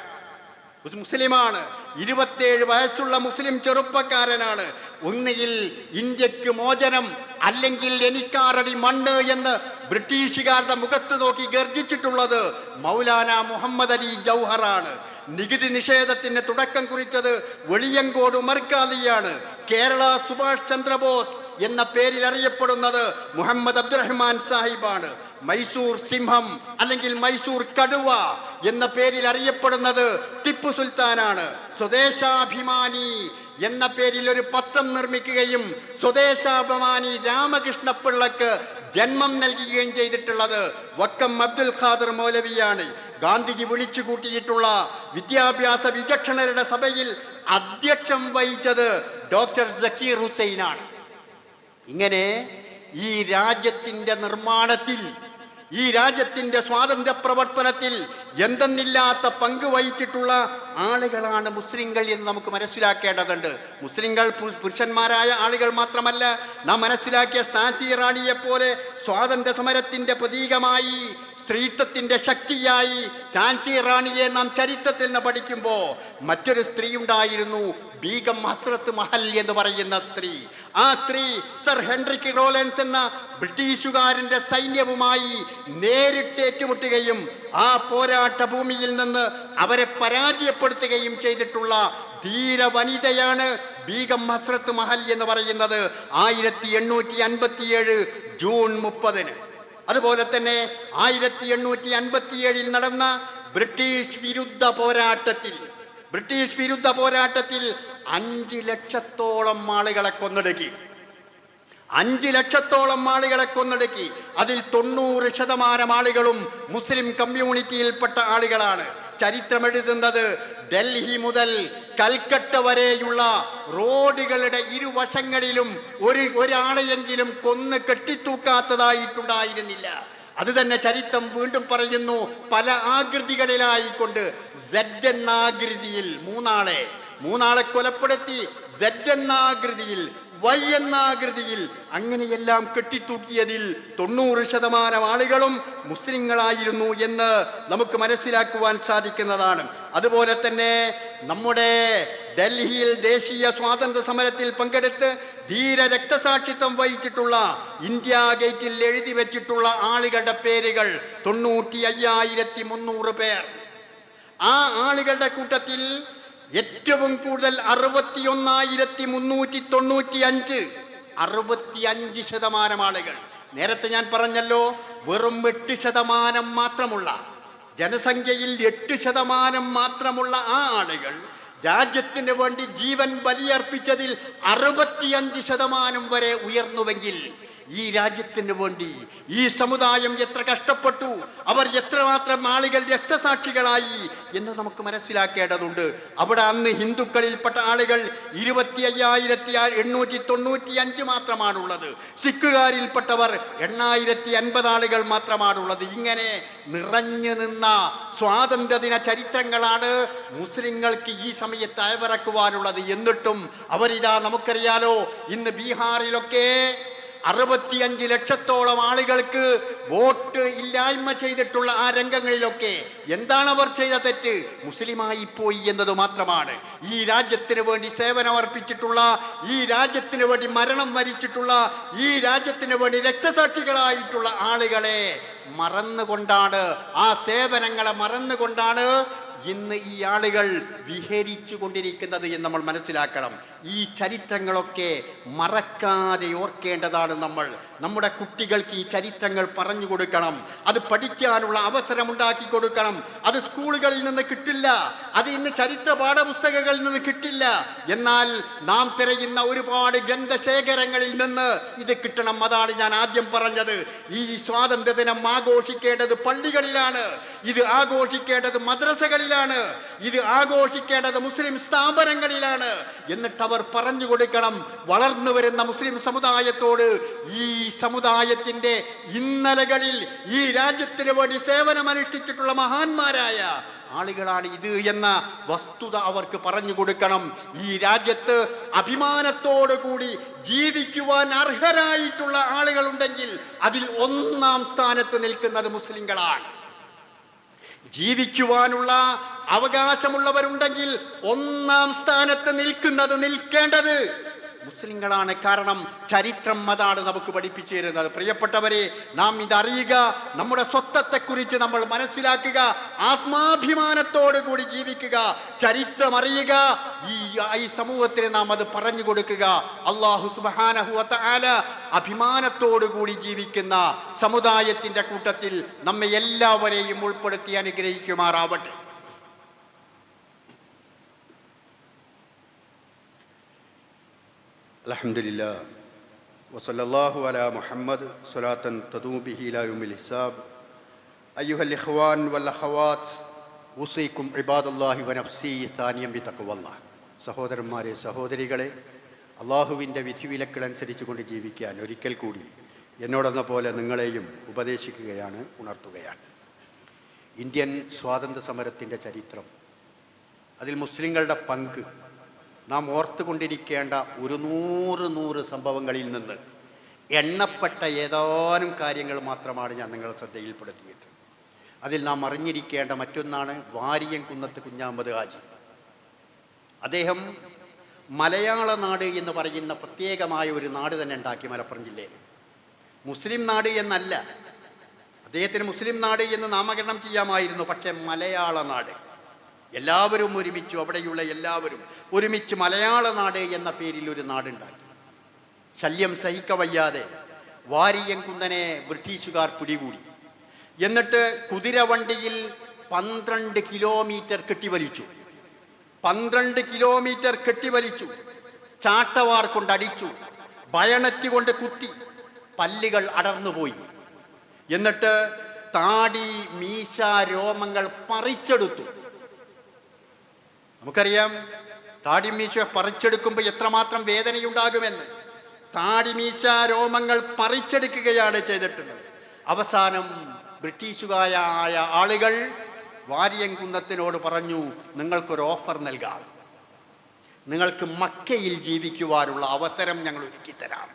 മുസ്ലിമാണ്. 27 വയസ്സുള്ള മുസ്ലിം ചെറുപ്പക്കാരനാണ്. ഒന്നുകിൽ ഇന്ത്യക്ക് മോചനം, അല്ലെങ്കിൽ എനിക്കാറടി മണ്ണ് എന്ന് ബ്രിട്ടീഷുകാരുടെ മുഖത്ത് നോക്കി ഗർജിച്ചിട്ടുള്ളത് മൗലാന മുഹമ്മദ് അലി ജൗഹറാണ്. നികുതി നിഷേധത്തിന് തുടക്കം കുറിച്ചത് വെളിയങ്കോട് ഉമർ ഖാലിയാണ്. കേരള സുഭാഷ് ചന്ദ്രബോസ് എന്ന പേരിൽ അറിയപ്പെടുന്നത് മുഹമ്മദ് അബ്ദുറഹ്മാൻ സാഹിബാണ്. മൈസൂർ സിംഹം അല്ലെങ്കിൽ മൈസൂർ കടുവ എന്ന പേരിൽ അറിയപ്പെടുന്നത് ടിപ്പു സുൽത്താനാണ്. സ്വദേശാഭിമാനി എന്ന പേരിൽ ഒരു പത്രം നിർമ്മിക്കുകയും സ്വദേശാഭിമാനി രാമകൃഷ്ണപിള്ളക്ക് ജന്മം നൽകുകയും ചെയ്തിട്ടുള്ളത് വക്കം അബ്ദുൽ ഖാദർ മൗലവിയാണ്. ഗാന്ധിജി വിളിച്ചു കൂട്ടിയിട്ടുള്ള വിദ്യാഭ്യാസ വിചക്ഷണരുടെ സഭയിൽ അധ്യക്ഷം വഹിച്ചത് ഡോക്ടർ സക്കീർ ഹുസൈനാണ്. ഇങ്ങനെ ഈ രാജ്യത്തിന്റെ നിർമ്മാണത്തിൽ, ഈ രാജ്യത്തിന്റെ സ്വാതന്ത്ര്യ പ്രവർത്തനത്തിൽ എന്തെന്നില്ലാത്ത പങ്ക് വഹിച്ചിട്ടുള്ള ആളുകളാണ് മുസ്ലിങ്ങൾ എന്ന് നമുക്ക് മനസ്സിലാക്കേണ്ടതുണ്ട്. മുസ്ലിങ്ങൾ പുരുഷന്മാരായ ആളുകൾ മാത്രമല്ല, നാം മനസ്സിലാക്കിയ സ്ഥാൻസി റാണിയെ പോലെ സ്വാതന്ത്ര്യ സമരത്തിന്റെ പ്രതീകമായി, സ്ത്രീത്വത്തിന്റെ ശക്തിയായി ഝാൻസി റാണിയെ നാം ചരിത്രത്തിൽ നിന്ന് പഠിക്കുമ്പോൾ മറ്റൊരു സ്ത്രീ ഉണ്ടായിരുന്നു, ബീഗം ഹസ്രത്ത് മഹൽ എന്ന് പറയുന്ന സ്ത്രീ. ആ സ്ത്രീ സർ ഹെൻറിക് റോലൻസ് എന്ന ബ്രിട്ടീഷുകാരന്റെ സൈന്യവുമായി നേരിട്ട് ഏറ്റുമുട്ടുകയും ആ പോരാട്ട ഭൂമിയിൽ നിന്ന് അവരെ പരാജയപ്പെടുത്തുകയും ചെയ്തിട്ടുള്ള ധീര വനിതയാണ് ബീഗം ഹസ്രത്ത് മഹൽ എന്ന് പറയുന്നത് 1857 ജൂൺ 30. അതുപോലെ തന്നെ 1857 നടന്ന ബ്രിട്ടീഷ് വിരുദ്ധ പോരാട്ടത്തിൽ 5 ലക്ഷത്തോളം ആളുകളെ കൊന്നൊടുക്കി. 5 ലക്ഷത്തോളം ആളുകളെ കൊന്നൊടുക്കി. അതിൽ 90% ആളുകളും മുസ്ലിം കമ്മ്യൂണിറ്റിയിൽപ്പെട്ട ആളുകളാണ്. ചരിത്രമെഴുതുന്നത് ഡൽഹി മുതൽ കൽക്കട്ട വരെയുള്ള റോഡുകളുടെ ഇരുവശങ്ങളിലും ഒരാളെയെങ്കിലും കൊന്ന് കെട്ടിത്തൂക്കാത്തതായിട്ടുണ്ടായിരുന്നില്ല. അത് തന്നെ ചരിത്രം വീണ്ടും പറയുന്നു. പല ആകൃതികളിലായിക്കൊണ്ട് Z എന്ന ആകൃതിയിൽ മൂന്നാളെ കൊലപ്പെടുത്തി, Z എന്ന ആകൃതിയിൽ, Y എന്ന ആകൃതിയിൽ, അങ്ങനെയെല്ലാം കെട്ടിത്തൂക്കിയതിൽ 90% ആളുകളും മുസ്ലിങ്ങളായിരുന്നു എന്ന് നമുക്ക് മനസ്സിലാക്കുവാൻ സാധിക്കുന്നതാണ്. അതുപോലെ തന്നെ നമ്മുടെ ഡൽഹിയിൽ ദേശീയ സ്വാതന്ത്ര്യ സമരത്തിൽ പങ്കെടുത്ത് ധീര രക്തസാക്ഷിത്വം വഹിച്ചിട്ടുള്ള ഇന്ത്യ ഗേറ്റിൽ എഴുതി വെച്ചിട്ടുള്ള ആളുകളുടെ പേരുകൾ 95,300 പേർ. ആ ആളുകളുടെ കൂട്ടത്തിൽ ഏറ്റവും കൂടുതൽ 61,395 65% ആളുകൾ. നേരത്തെ ഞാൻ പറഞ്ഞല്ലോ, വെറും 8% മാത്രമുള്ള ജനസംഖ്യയിൽ 8% മാത്രമുള്ള ആ ആളുകൾ രാജ്യത്തിന് വേണ്ടി ജീവൻ ബലിയർപ്പിച്ചതിൽ 65% വരെ ഉയർന്നുവെങ്കിൽ ഈ രാജ്യത്തിന് വേണ്ടി ഈ സമുദായം എത്ര കഷ്ടപ്പെട്ടു, അവർ എത്രമാത്രം ആളുകൾ രക്തസാക്ഷികളായി എന്ന് നമുക്ക് മനസ്സിലാക്കേണ്ടതുണ്ട്. അവിടെ അന്ന് ഹിന്ദുക്കളിൽപ്പെട്ട ആളുകൾ 25,895 മാത്രമാണുള്ളത്. സിഖുകാരിൽപ്പെട്ടവർ 8,050 ആളുകൾ മാത്രമാണുള്ളത്. ഇങ്ങനെ നിറഞ്ഞു നിന്ന സ്വാതന്ത്ര്യദിന ചരിത്രങ്ങളാണ് മുസ്ലിങ്ങൾക്ക് ഈ സമയത്ത് അയവിറക്കുവാനുള്ളത്. എന്നിട്ടും അവരിതാ, നമുക്കറിയാലോ, ഇന്ന് ബീഹാറിലൊക്കെ 65 ലക്ഷത്തോളം ആളുകൾക്ക് വോട്ട് ഇല്ലായ്മ ചെയ്തിട്ടുള്ള ആ രംഗങ്ങളിലൊക്കെ എന്താണ് അവർ ചെയ്ത തെറ്റ്? മുസ്ലിമായി പോയി എന്നത് മാത്രമാണ്. ഈ രാജ്യത്തിന് വേണ്ടി സേവനമർപ്പിച്ചിട്ടുള്ള, ഈ രാജ്യത്തിന് വേണ്ടി മരണം വരിച്ചിട്ടുള്ള, ഈ രാജ്യത്തിന് വേണ്ടി രക്തസാക്ഷികളായിട്ടുള്ള ആളുകളെ മറന്നുകൊണ്ടാണ്, ആ സേവനങ്ങളെ മറന്നുകൊണ്ടാണ് ഇന്ന് ഈ ആളുകൾ വിഹരിച്ചു കൊണ്ടിരിക്കുന്നത് എന്ന് നമ്മൾ മനസ്സിലാക്കണം. ഈ ചരിത്രങ്ങളൊക്കെ മറക്കാതെ ഓർക്കേണ്ടതാണ് നമ്മൾ. നമ്മുടെ കുട്ടികൾക്ക് ഈ ചരിത്രങ്ങൾ പറഞ്ഞു കൊടുക്കണം. അത് പഠിക്കാനുള്ള അവസരം ഉണ്ടാക്കി കൊടുക്കണം. അത് സ്കൂളുകളിൽ നിന്ന് കിട്ടില്ല, അത് ഇന്ന് ചരിത്ര പാഠപുസ്തകങ്ങളിൽ നിന്ന് കിട്ടില്ല. എന്നാൽ നാം തിരയുന്ന ഒരുപാട് ഗ്രന്ഥശേഖരങ്ങളിൽ നിന്ന് ഇത് കിട്ടണം. അതാണ് ഞാൻ ആദ്യം പറഞ്ഞത്. ഈ സ്വാതന്ത്ര്യ ദിനം ആഘോഷിക്കേണ്ടത് പള്ളികളിലാണ്. ഇത് ആഘോഷിക്കേണ്ടത് മദ്രസകളിലാണ്, ഇത് ആഘോഷിക്കേണ്ടത് മുസ്ലിം സ്ഥാപനങ്ങളിലാണ്. എന്നിട്ട് അവർ പറഞ്ഞു കൊടുക്കണം വളർന്നു വരുന്ന മുസ്ലിം സമുദായത്തോട്, ഈ സമുദായത്തിന്റെ ഇന്നലകളിൽ ഈ രാജ്യത്തിന് വേണ്ടി സേവനമനുഷ്ഠിച്ചിട്ടുള്ള മഹാന്മാരായ ആളുകളാണ് ഇത് എന്ന വസ്തുത അവർക്ക് പറഞ്ഞു കൊടുക്കണം. ഈ രാജ്യത്ത് അഭിമാനത്തോടു കൂടി ജീവിക്കുവാൻ അർഹരായിട്ടുള്ള ആളുകളുണ്ടെങ്കിൽ അതിൽ ഒന്നാം സ്ഥാനത്ത് നിൽക്കുന്നത് മുസ്ലിങ്ങളാണ്. ജീവിക്കുവാനുള്ള അവകാശമുള്ളവരുണ്ടെങ്കിൽ ഒന്നാം സ്ഥാനത്ത് നിൽക്കേണ്ടത് മുസ്ലിങ്ങളാണ്. കാരണം ചരിത്രം അതാണ് നമുക്ക് പഠിപ്പിച്ചു തരുന്നത്. പ്രിയപ്പെട്ടവരെ, നാം ഇതറിയുക, നമ്മുടെ സ്വത്വത്തെക്കുറിച്ച് നമ്മൾ മനസ്സിലാക്കുക, ആത്മാഭിമാനത്തോടു കൂടി ജീവിക്കുക, ചരിത്രം അറിയുക, ഈ സമൂഹത്തിന് നാം അത് പറഞ്ഞു കൊടുക്കുക. അല്ലാഹു സുബ്ഹാനഹു വ തആല അഭിമാനത്തോടു കൂടി ജീവിക്കുന്ന സമുദായത്തിന്റെ കൂട്ടത്തിൽ നമ്മെ എല്ലാവരെയും ഉൾപ്പെടുത്തി അനുഗ്രഹിക്കുമാറാവട്ടെ. അൽഹംദുലില്ലാ വസല്ലല്ലാഹു അലാ മുഹമ്മദ് സ്വലാത്തൻ തദൂമു ബിഹി ഇലാ യൗമിൽ ഹിസാബ്. അയ്യുഹൽ ഇഖ്വാൻ വൽ അഖവാത്ത് ഉസീകും ഇബാദല്ലാഹി വ നഫ്സി താനിയം ബിതഖ്വല്ലാഹ്. സഹോദരന്മാരെ, സഹോദരികളെ, അള്ളാഹുവിൻ്റെ വിധിവിലക്കുകളനുസരിച്ച് കൊണ്ട് ജീവിക്കാൻ ഒരിക്കൽ കൂടി എന്നോടെന്ന പോലെ നിങ്ങളെയും ഉപദേശിക്കുകയാണ്, ഉണർത്തുകയാണ്. ഇന്ത്യൻ സ്വാതന്ത്ര്യ സമരത്തിൻ്റെ ചരിത്രം, അതിൽ മുസ്ലിങ്ങളുടെ പങ്ക് നാം ഓർത്തുകൊണ്ടിരിക്കേണ്ട ഒരു നൂറ് സംഭവങ്ങളിൽ നിന്ന് എണ്ണപ്പെട്ട ഏതാനും കാര്യങ്ങൾ മാത്രമാണ് ഞാൻ നിങ്ങളുടെ ശ്രദ്ധയിൽപ്പെടുത്തിയത്. അതിൽ നാം അറിഞ്ഞിരിക്കേണ്ട മറ്റൊന്നാണ് വാരിയംകുന്നത്ത് കുഞ്ഞഹമ്മദ് ഹാജി. അദ്ദേഹം മലയാള നാട് എന്ന് പറയുന്ന പ്രത്യേകമായ ഒരു നാട് തന്നെ ഉണ്ടാക്കി മലപ്പുറം ജില്ലയിൽ. മുസ്ലിം നാട് എന്നല്ല, അദ്ദേഹത്തിന് മുസ്ലിം നാട് എന്ന് നാമകരണം ചെയ്യാമായിരുന്നു, പക്ഷെ മലയാള നാട്, എല്ലാവരും ഒരുമിച്ചു, അവിടെയുള്ള എല്ലാവരും ഒരുമിച്ച് മലയാള നാട് എന്ന പേരിൽ ഒരു നാടുണ്ടാക്കി. ശല്യം സഹിക്കവയ്യാതെ വാരിയംകുന്നനെ ബ്രിട്ടീഷുകാർ പിടികൂടി. എന്നിട്ട് കുതിരവണ്ടിയിൽ 12 കിലോമീറ്റർ കെട്ടിവലിച്ചു. 12 കിലോമീറ്റർ കെട്ടിവലിച്ചു. ചാട്ടവാർ കൊണ്ടടിച്ചു, ബയണറ്റ് കൊണ്ട് കുത്തി, പല്ലുകൾ അടർന്നുപോയി. എന്നിട്ട് താടി, മീശ, രോമങ്ങൾ പറിച്ചെടുത്തു. നമുക്കറിയാം താടി മീശ പറിച്ചെടുക്കുമ്പോൾ എത്രമാത്രം വേദനയുണ്ടാകുമെന്ന്. താടി മീശ രോമങ്ങൾ പറിച്ചെടുക്കുകയാണ് ചെയ്തിട്ടുള്ളത്. അവസാനം ബ്രിട്ടീഷുകാരായ ആളുകൾ വാരിയംകുന്നത്തിനോട് പറഞ്ഞു, നിങ്ങൾക്കൊരു ഓഫർ നൽകാം, നിങ്ങൾക്ക് മക്കയിൽ ജീവിക്കുവാനുള്ള അവസരം ഞങ്ങൾ ഒരുക്കിത്തരാം,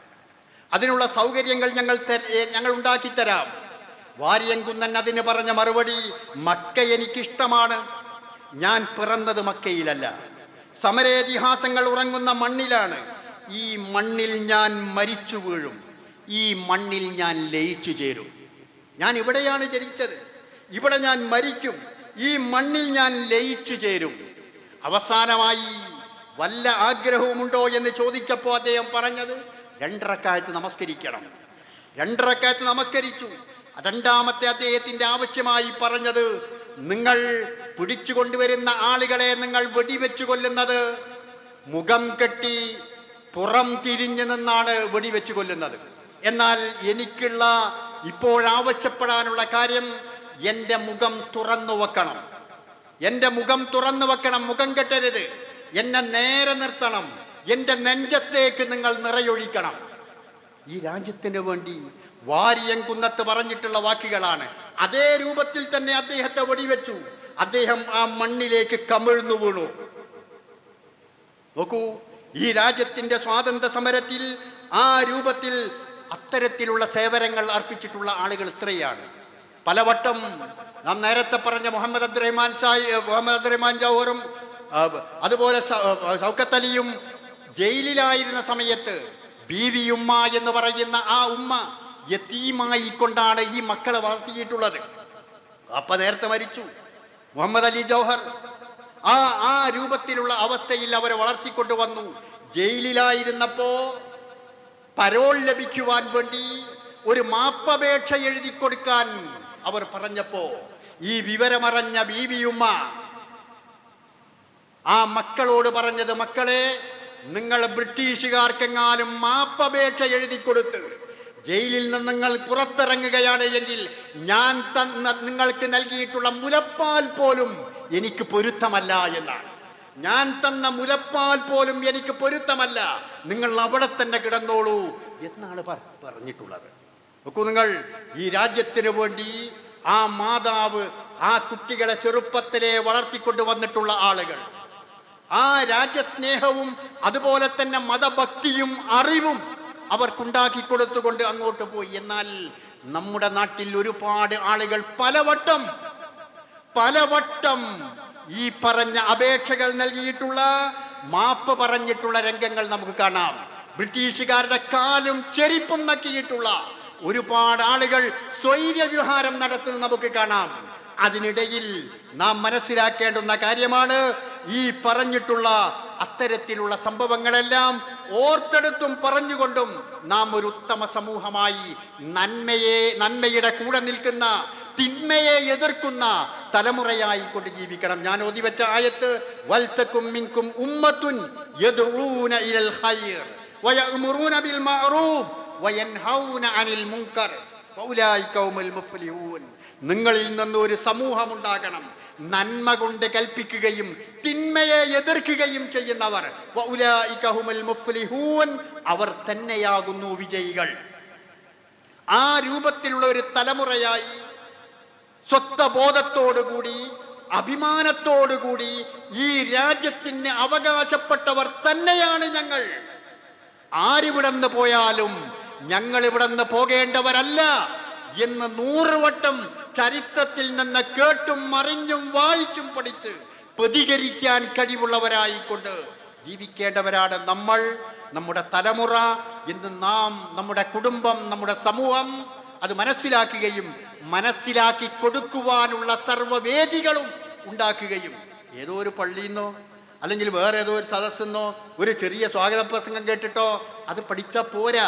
അതിനുള്ള സൗകര്യങ്ങൾ ഞങ്ങൾ ഉണ്ടാക്കിത്തരാം. വാരിയംകുന്നൻ അതിന് പറഞ്ഞ മറുപടി, മക്ക എനിക്കിഷ്ടമാണ്, ഞാൻ പിറന്നത് മക്കയിലല്ല, സമരേതിഹാസങ്ങൾ ഉറങ്ങുന്ന മണ്ണിലാണ്. ഈ മണ്ണിൽ ഞാൻ മരിച്ചു വീഴും, ഈ മണ്ണിൽ ഞാൻ ലയിച്ചു ചേരും. ഞാൻ ഇവിടെയാണ് ജനിച്ചത്, ഇവിടെ ഞാൻ മരിക്കും, ഈ മണ്ണിൽ ഞാൻ ലയിച്ചു ചേരും. അവസാനമായി വല്ല ആഗ്രഹവുമുണ്ടോ എന്ന് ചോദിച്ചപ്പോൾ അദ്ദേഹം പറഞ്ഞത് 2 റക്അത്ത് നമസ്കരിക്കണം. 2 റക്അത്ത് നമസ്കരിച്ചു. രണ്ടാമത്തെ അദ്ദേഹത്തിന്റെ ആവശ്യമായി പറഞ്ഞത്, നിങ്ങൾ പിടിച്ചുകൊണ്ടുവരുന്ന ആളുകളെ നിങ്ങൾ വെടിവെച്ചു കൊല്ലുന്നത് മുഖം കെട്ടി പുറം തിരിഞ്ഞു നിന്നാണ് വെടിവെച്ചു കൊല്ലുന്നത്. എന്നാൽ എനിക്കുള്ള ഇപ്പോഴാവശ്യപ്പെടാനുള്ള കാര്യം, എൻ്റെ മുഖം തുറന്നു വെക്കണം, എൻ്റെ മുഖം തുറന്നു വെക്കണം, മുഖം കെട്ടരുത്, എന്നെ നേരെ നിർത്തണം, എൻ്റെ നെഞ്ചത്തേക്ക് നിങ്ങൾ നിറയൊഴിക്കണം. ഈ രാജ്യത്തിന് വേണ്ടി വാരിയംകുന്നത്ത് പറഞ്ഞിട്ടുള്ള വാക്കുകളാണ്. അതേ രൂപത്തിൽ തന്നെ അദ്ദേഹത്തെ വെടിവെച്ചു. അദ്ദേഹം ആ മണ്ണിലേക്ക് കമിഴ്ന്നു വീണു. നോക്കൂ, ഈ രാജ്യത്തിന്റെ സ്വാതന്ത്ര്യ സമരത്തിൽ ആ രൂപത്തിൽ അത്തരത്തിലുള്ള സേവനങ്ങൾ അർപ്പിച്ചിട്ടുള്ള ആളുകൾ ഇത്രയാണ്. പലവട്ടം നാം നേരത്തെ പറഞ്ഞ മുഹമ്മദ് അബ്ദുറഹ്മാൻ ജൗഹറും അതുപോലെ ഷൗക്കത്ത് അലിയും ജയിലിലായിരുന്ന സമയത്ത് ബീവി ഉമ്മ എന്ന് പറയുന്ന ആ ഉമ്മ യതീമായി കൊണ്ടാണ് ഈ മക്കളെ വളർത്തിയിട്ടുള്ളത്. അപ്പ നേരത്തെ മരിച്ചു. മുഹമ്മദ് അലി ജൗഹർ ആ രൂപത്തിലുള്ള അവസ്ഥയിൽ അവരെ വളർത്തിക്കൊണ്ടുവന്നു. ജയിലിലായിരുന്നപ്പോ പരോൾ ലഭിക്കുവാൻ വേണ്ടി ഒരു മാപ്പപേക്ഷ എഴുതി കൊടുക്കാൻ അവർ പറഞ്ഞപ്പോ ഈ വിവരമറിഞ്ഞ ബീവിയുമ്മ ആ മക്കളോട് പറഞ്ഞത്, മക്കളെ, നിങ്ങൾ ബ്രിട്ടീഷുകാർക്കെങ്ങാനും മാപ്പപേക്ഷ എഴുതി കൊടുത്ത് ജയിലിൽ നിന്ന് നിങ്ങൾ പുറത്തിറങ്ങുകയാണ് എങ്കിൽ ഞാൻ നിങ്ങൾക്ക് നൽകിയിട്ടുള്ള മുലപ്പാൽ പോലും എനിക്ക് പൊരുത്തമല്ല എന്നാണ്. ഞാൻ തന്ന മുലപ്പാൽ പോലും എനിക്ക് പൊരുത്തമല്ല, നിങ്ങൾ അവിടെ തന്നെ കിടന്നോളൂ എന്നാണ് പറഞ്ഞിട്ടുള്ളത്. നോക്കൂ, നിങ്ങൾ ഈ രാജ്യത്തിന് വേണ്ടി ആ മാതാവ് ആ കുട്ടികളെ ചെറുപ്പത്തിലെ വളർത്തിക്കൊണ്ട് വന്നിട്ടുള്ള ആളുകൾ, ആ രാജ്യസ്നേഹവും അതുപോലെ തന്നെ മതഭക്തിയും അറിവും അവർക്കുണ്ടാക്കി കൊടുത്തുകൊണ്ട് അങ്ങോട്ട് പോയി. എന്നാൽ നമ്മുടെ നാട്ടിൽ ഒരുപാട് ആളുകൾ പലവട്ടം ഈ പറഞ്ഞ അപേക്ഷകൾ നൽകിയിട്ടുള്ള, മാപ്പ് പറഞ്ഞിട്ടുള്ള രംഗങ്ങൾ നമുക്ക് കാണാം. ബ്രിട്ടീഷുകാരുടെ കാലും ചെരിപ്പും നക്കിയിട്ടുള്ള ഒരുപാട് ആളുകൾ സ്വൈര്യവിഹാരം നടത്തുന്നത് നമുക്ക് കാണാം. അതിനിടയിൽ നാം മനസ്സിലാക്കേണ്ടുന്ന കാര്യമാണ്, ഈ പറഞ്ഞിട്ടുള്ള അത്തരത്തിലുള്ള സംഭവങ്ങളെല്ലാം ഓർത്തെടുത്തും പറഞ്ഞുകൊണ്ടും നാം ഒരു ഉത്തമ സമൂഹമായി നന്മയുടെ കൂടെ നിൽക്കുന്ന, തിന്മയെ എതിർക്കുന്ന തലമുറയായി കൊണ്ട് ജീവിക്കണം. ഞാൻ ഓതിവെച്ച ആയത്ത്, വൽതകും മിൻകും ഉമ്മത്തുൻ യദ്ഊന ഇലൽ ഖൈർ വയഅ്മുറൂന ബിൽ മഅറൂഫ് വയൻഹൗന അനിൽ മുൻകർ ഫൗലൈക ഹുമുൽ മുഫ്ലിഹൂൻ. നിങ്ങളിൽ നിന്ന് ഒരു സമൂഹം ഉണ്ടാകണം, നന്മ കൊണ്ട് കൽപ്പിക്കുകയും തിന്മയെ എതിർക്കുകയും ചെയ്യുന്നവർ. വൗലൈക ഹുമുൽ മുഫ്ലിഹൂൻ, അവർ തന്നെയാകുന്നു വിജയികൾ. ആ രൂപത്തിലുള്ള ഒരു തലമുറയായി സ്വത്വബോധത്തോടുകൂടി അഭിമാനത്തോടുകൂടി ഈ രാജ്യത്തിന് അവകാശപ്പെട്ടവർ തന്നെയാണ് ഞങ്ങൾ. ആരിവിടന്ന് പോയാലും ഞങ്ങൾ ഇവിടന്ന് പോകേണ്ടവരല്ല എന്ന് 100 വട്ടം ചരിത്രത്തിൽ നിന്ന് കേട്ടും അറിഞ്ഞും വായിച്ചും പഠിച്ച് പ്രതികരിക്കാൻ കഴിവുള്ളവരായിക്കൊണ്ട് ജീവിക്കേണ്ടവരാണ് നമ്മൾ, നമ്മുടെ തലമുറ. ഇന്ന് നാം, നമ്മുടെ കുടുംബം, നമ്മുടെ സമൂഹം അത് മനസ്സിലാക്കുകയും മനസ്സിലാക്കി കൊടുക്കുവാനുള്ള സർവ്വവേദികളും ഉണ്ടാക്കുകയും, ഏതോ ഒരു പള്ളിന്നോ അല്ലെങ്കിൽ വേറെ ഏതോ ഒരു സദസ്സെന്നോ ഒരു ചെറിയ സ്വാഗത പ്രസംഗം കേട്ടിട്ടോ അത് പഠിച്ചാൽ പോരാ.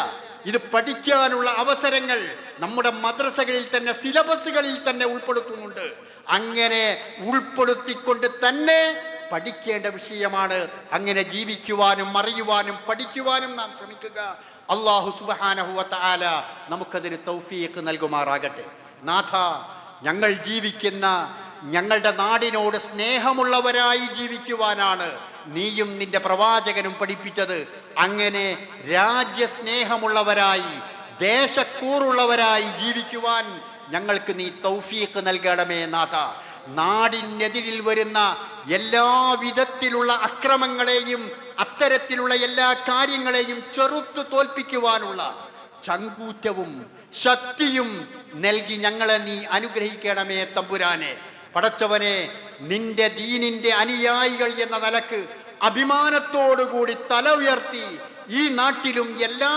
ഇത് പഠിക്കാനുള്ള അവസരങ്ങൾ നമ്മുടെ മദ്രസകളിൽ തന്നെ, സിലബസുകളിൽ തന്നെ ഉൾപ്പെടുത്തുന്നുണ്ട്. അങ്ങനെ ഉൾപ്പെടുത്തിക്കൊണ്ട് തന്നെ പഠിക്കേണ്ട വിഷയമാണ്. അങ്ങനെ ജീവിക്കുവാനും അറിയുവാനും പഠിക്കുവാനും നാം ശ്രമിക്കുക. അല്ലാഹു സുബ്ഹാനഹു വ തആല നമുക്കതിന് തൗഫീഖ് നൽകുമാറാകട്ടെ. നാഥ, ഞങ്ങൾ ജീവിക്കുന്ന ഞങ്ങളുടെ നാടിനോട് സ്നേഹമുള്ളവരായി ജീവിക്കുവാനാണ് നീയും നിന്റെ പ്രവാചകനും പഠിപ്പിച്ചത്. അങ്ങനെ രാജ്യസ്നേഹമുള്ളവരായി, ദേശക്കൂറുള്ളവരായി ജീവിക്കുവാൻ ഞങ്ങൾക്ക് നീ തൗഫീഖ് നൽകണമേ നാഥ. നാടിനെതിരിൽ വരുന്ന എല്ലാ വിധത്തിലുള്ള അക്രമങ്ങളെയും അത്തരത്തിലുള്ള എല്ലാ കാര്യങ്ങളെയും ചെറുത്തു തോൽപ്പിക്കുവാനുള്ള ചങ്കൂറ്റവും ശക്തിയും നൽകി ഞങ്ങളെ നീ അനുഗ്രഹിക്കണമേ തമ്പുരാനെ. പടച്ചവനെ, നിന്റെ ദീനിന്റെ അനുയായികൾ എന്ന നിലക്ക് അഭിമാനത്തോടുകൂടി തല ഉയർത്തി ഈ നാട്ടിലും എല്ലാ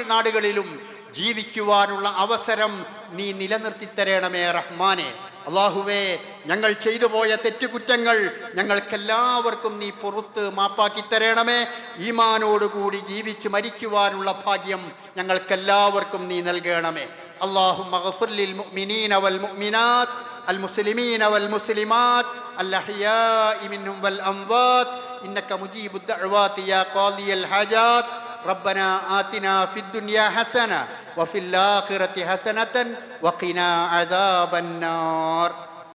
നാടുകളിലും ജീവിക്കുവാനുള്ള അവസരം നീ നിലനിർത്തി തരണമേ റഹ്മാനെ. അല്ലാഹുവേ, ഞങ്ങൾ ചെയ്തു പോയ തെറ്റുകുറ്റങ്ങൾ ഞങ്ങൾക്കെല്ലാവർക്കും നീ പുറത്ത് മാപ്പാക്കി തരണമേ. ഈമാനോടുകൂടി ജീവിച്ച് മരിക്കുവാനുള്ള ഭാഗ്യം ഞങ്ങൾക്കെല്ലാവർക്കും നീ നൽകണമേ. അല്ലാഹുമ്മ ഗ്ഫിർ ലിൽ മുഅ്മിനീന വൽ മുഅ്മിനാത്ത് المسلمين والمسلمات الأحياء منهم والأموات إنك مجيب الدعوات يا قاضي الحاجات. ربنا آتنا في الدنيا حسنة وفي الآخرة حسنة وقنا عذاب النار.